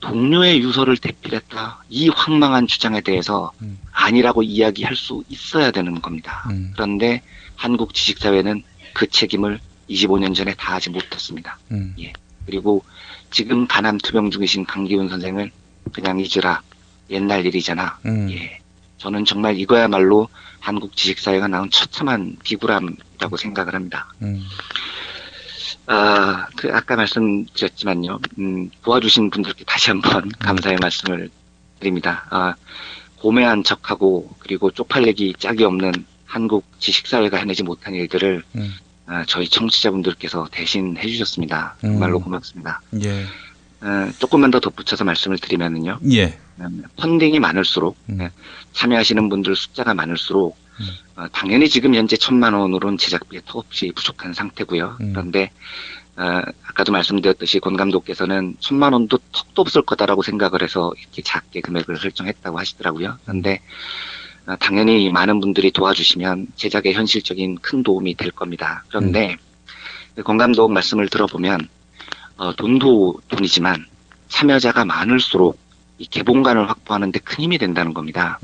동료의 유서를 대필했다, 이 황망한 주장에 대해서 아니라고 이야기할 수 있어야 되는 겁니다. 그런데 한국 지식사회는 그 책임을 25년 전에 다하지 못했습니다. 예. 그리고 지금 간암 투병 중이신 강기훈 선생을 그냥 잊으라, 옛날 일이잖아. 예. 저는 정말 이거야말로 한국 지식사회가 낳은 처참한 비굴함이라고 생각을 합니다. 아까 말씀드렸지만요, 도와주신 분들께 다시 한번 감사의 말씀을 드립니다. 고매한 척하고 그리고 쪽팔리기 짝이 없는 한국 지식사회가 해내지 못한 일들을 저희 청취자분들께서 대신 해주셨습니다. 정말로 고맙습니다. 예. 조금만 더 덧붙여서 말씀을 드리면은요. 예. 펀딩이 많을수록, 참여하시는 분들 숫자가 많을수록, 당연히 지금 현재 1,000만 원으로는 제작비에 턱없이 부족한 상태고요. 그런데 아까도 말씀드렸듯이 권 감독께서는 1,000만 원도 턱도 없을 거다라고 생각을 해서 이렇게 작게 금액을 설정했다고 하시더라고요. 그런데 당연히 많은 분들이 도와주시면 제작에 현실적인 큰 도움이 될 겁니다. 그런데 권 감독 말씀을 들어보면 돈도 돈이지만 참여자가 많을수록 이 개봉관을 확보하는 데 큰 힘이 된다는 겁니다.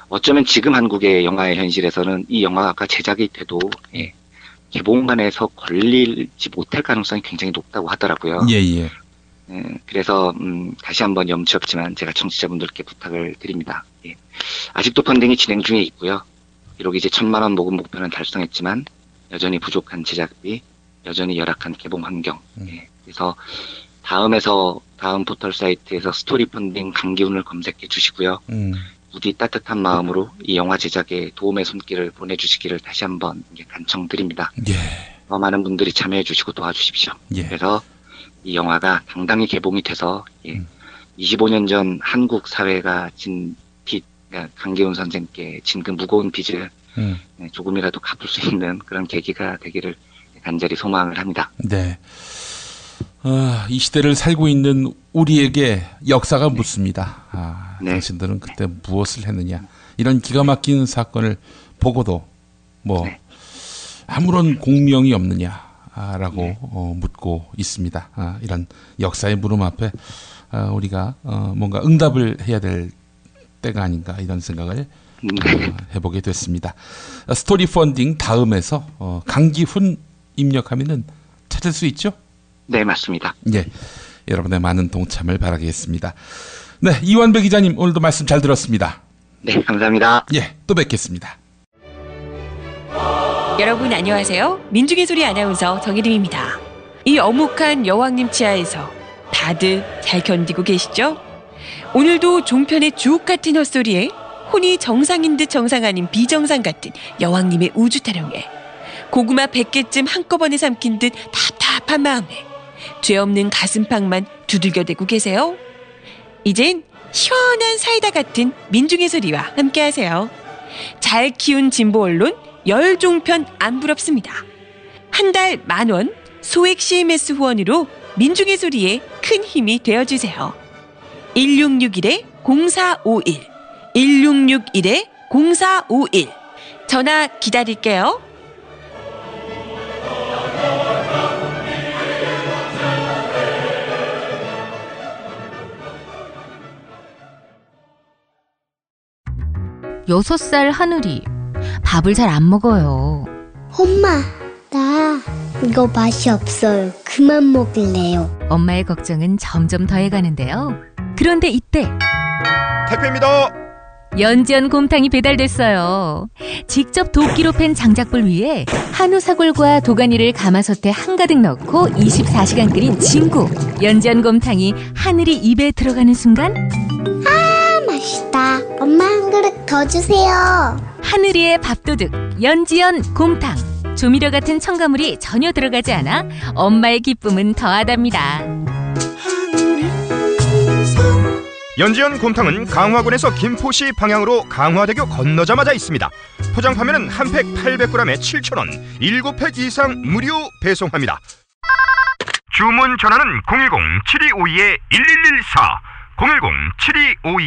어쩌면 지금 한국의 영화의 현실에서는 이 영화가 제작이 돼도 개봉관에서 걸리지 못할 가능성이 굉장히 높다고 하더라고요. 예. 그래서 다시 한번 염치 없지만 제가 청취자분들께 부탁을 드립니다. 예. 아직도 펀딩이 진행 중에 있고요. 비록 이제 1,000만 원 모금 목표는 달성했지만 여전히 부족한 제작비, 여전히 열악한 개봉 환경. 예, 그래서 다음 포털 사이트에서 스토리 펀딩 강기훈을 검색해 주시고요. 부디 따뜻한 마음으로 이 영화 제작에 도움의 손길을 보내주시기를 다시 한번 간청드립니다. 예. 더 많은 분들이 참여해 주시고 도와주십시오. 예. 그래서 이 영화가 당당히 개봉이 돼서 25년 전 한국 사회가 진 빚, 그러니까 강기훈 선생께 진 그 무거운 빚을 조금이라도 갚을 수 있는 그런 계기가 되기를 간절히 소망을 합니다. 네. 이 시대를 살고 있는 우리에게 역사가 묻습니다. 당신들은 그때 무엇을 했느냐. 이런 기가 막힌 사건을 보고도 아무런 공명이 없느냐라고 묻고 있습니다. 이런 역사의 물음 앞에 우리가 뭔가 응답을 해야 될 때가 아닌가 이런 생각을 해보게 됐습니다. 스토리 펀딩 다음에서 강기훈 입력하면은 찾을 수 있죠? 네, 맞습니다. 예, 여러분의 많은 동참을 바라겠습니다. 네, 이완배 기자님 오늘도 말씀 잘 들었습니다. 네, 감사합니다. 예, 또 뵙겠습니다. 여러분 안녕하세요. 민중의 소리 아나운서 정혜림입니다. 이 어묵한 여왕님 치하에서 다들 잘 견디고 계시죠? 오늘도 종편의 주옥 같은 헛소리에 혼이 정상인 듯 정상 아닌 비정상 같은 여왕님의 우주 타령에 고구마 100개쯤 한꺼번에 삼킨 듯 답답한 마음에 죄 없는 가슴팍만 두들겨대고 계세요. 이젠 시원한 사이다 같은 민중의 소리와 함께하세요. 잘 키운 진보 언론 열종편 안 부럽습니다. 한 달 10,000원 소액 CMS 후원으로 민중의 소리에 큰 힘이 되어주세요. 1661-0451 1661-0451 전화 기다릴게요. 여섯 살 하늘이 밥을 잘 안 먹어요. 엄마, 나 이거 맛이 없어요. 그만 먹을래요. 엄마의 걱정은 점점 더해가는데요. 그런데 이때 택배입니다. 연지연 곰탕이 배달됐어요. 직접 도끼로 팬 장작불 위에 한우 사골과 도가니를 가마솥에 한가득 넣고 24시간 끓인 진구. 연지연 곰탕이 하늘이 입에 들어가는 순간 맛있다. 엄마 한 그릇 더 주세요. 하늘이의 밥도둑 연지연 곰탕. 조미료 같은 첨가물이 전혀 들어가지 않아 엄마의 기쁨은 더하답니다. 연지연 곰탕은 강화군에서 김포시 방향으로 강화대교 건너자마자 있습니다. 포장 판매는 한 팩 800g에 7,000원, 7팩 이상 무료 배송합니다. 주문 전화는 010-7252-1114, 010-7252-1114.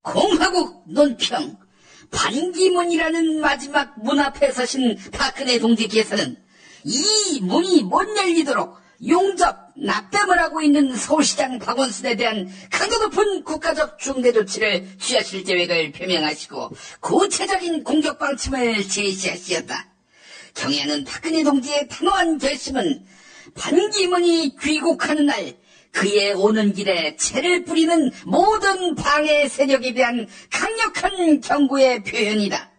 공화국 논평. 반기문이라는 마지막 문 앞에 서신 박근혜 동지께서는 이 문이 못 열리도록 용접, 납땜을 하고 있는 서울시장 박원순에 대한 강도 높은 국가적 중대 조치를 취하실 계획을 표명하시고 구체적인 공격 방침을 제시하시었다. 경애하는 박근혜 동지의 단호한 결심은 반기문이 귀국하는 날 그의 오는 길에 채를 뿌리는 모든 방해 세력에 대한 강력한 경고의 표현이다.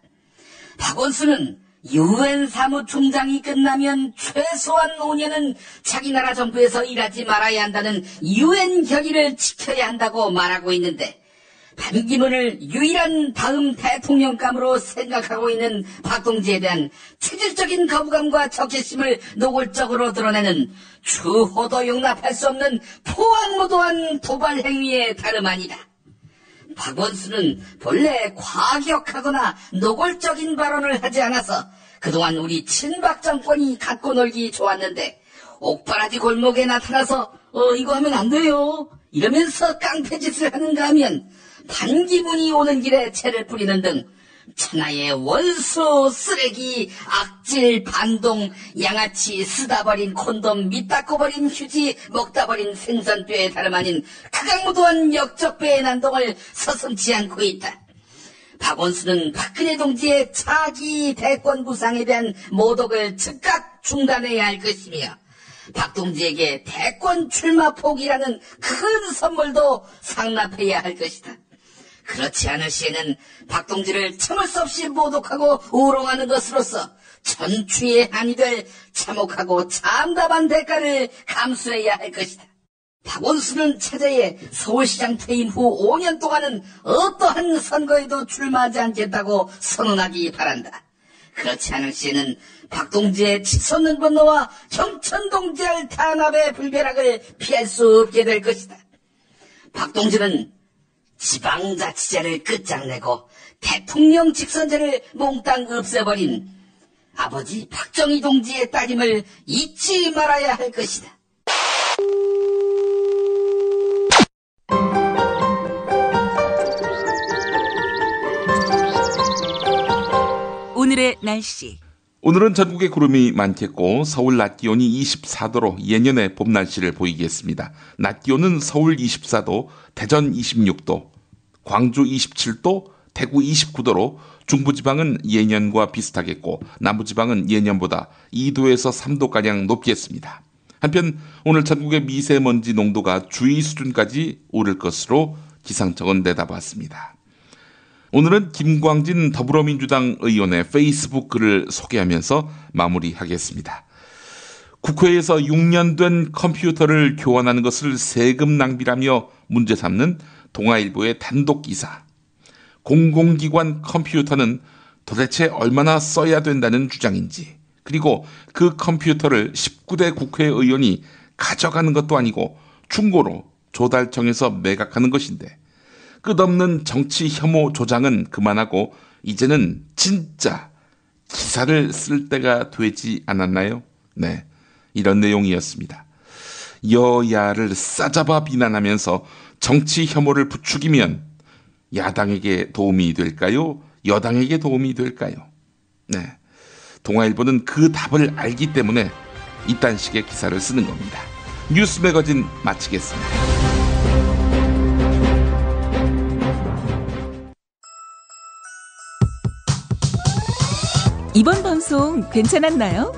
박원순은 유엔 사무총장이 끝나면 최소한 5년은 자기 나라 정부에서 일하지 말아야 한다는 유엔 결의를 지켜야 한다고 말하고 있는데 반기문을 유일한 다음 대통령감으로 생각하고 있는 박동지에 대한 체질적인 거부감과 적개심을 노골적으로 드러내는 추호도 용납할 수 없는 포악무도한 도발 행위에 다름 아니다. 박원순은 본래 과격하거나 노골적인 발언을 하지 않아서 그동안 우리 친박 정권이 갖고 놀기 좋았는데 옥바라지 골목에 나타나서 이거 하면 안 돼요 이러면서 깡패짓을 하는가 하면 반기문이 오는 길에 채를 뿌리는 등 천하의 원수, 쓰레기, 악질, 반동, 양아치, 쓰다 버린 콘돔, 밑닦고 버린 휴지, 먹다 버린 생선뼈에 다름 아닌 극악무도한 역적배의 난동을 서슴지 않고 있다. 박원순은 박근혜 동지의 차기 대권 구상에 대한 모독을 즉각 중단해야 할 것이며 박동지에게 대권 출마 포기라는 큰 선물도 상납해야 할 것이다. 그렇지 않을 시에는 박동지를 참을 수 없이 모독하고 우롱하는 것으로서 전추의 한이 될 참혹하고 참담한 대가를 감수해야 할 것이다. 박원순은 차제에 서울시장 퇴임 후 5년 동안은 어떠한 선거에도 출마하지 않겠다고 선언하기 바란다. 그렇지 않을 시에는 박동지의 치솟는 분노와 형천동지할 탄압의 불벼락을 피할 수 없게 될 것이다. 박동지는 지방자치제를 끝장내고 대통령 직선제를 몽땅 없애버린 아버지 박정희 동지의 따님을 잊지 말아야 할 것이다. 오늘의 날씨. 오늘은 전국에 구름이 많겠고 서울 낮 기온이 24도로 예년의 봄 날씨를 보이겠습니다. 낮 기온은 서울 24도, 대전 26도, 광주 27도, 대구 29도로 중부지방은 예년과 비슷하겠고 남부지방은 예년보다 2도에서 3도가량 높겠습니다. 한편 오늘 전국의 미세먼지 농도가 주의 수준까지 오를 것으로 기상청은 내다봤습니다. 오늘은 김광진 더불어민주당 의원의 페이스북 글을 소개하면서 마무리하겠습니다. 국회에서 6년 된 컴퓨터를 교환하는 것을 세금 낭비라며 문제 삼는 동아일보의 단독 기사. 공공기관 컴퓨터는 도대체 얼마나 써야 된다는 주장인지, 그리고 그 컴퓨터를 19대 국회의원이 가져가는 것도 아니고 중고로 조달청에서 매각하는 것인데, 끝없는 정치 혐오 조장은 그만하고 이제는 진짜 기사를 쓸 때가 되지 않았나요? 네, 이런 내용이었습니다. 여야를 싸잡아 비난하면서 정치 혐오를 부추기면 야당에게 도움이 될까요? 여당에게 도움이 될까요? 네, 동아일보는 그 답을 알기 때문에 이딴 식의 기사를 쓰는 겁니다. 뉴스 매거진 마치겠습니다. 이번 방송 괜찮았나요?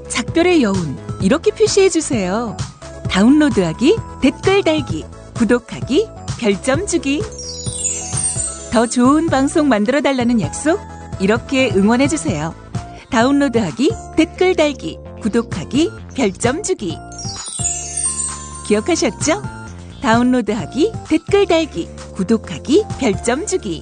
작별의 여운 이렇게 표시해주세요. 다운로드하기, 댓글 달기, 구독하기, 별점 주기. 더 좋은 방송 만들어달라는 약속 이렇게 응원해주세요. 다운로드하기, 댓글 달기, 구독하기, 별점 주기. 기억하셨죠? 다운로드하기, 댓글 달기, 구독하기, 별점 주기.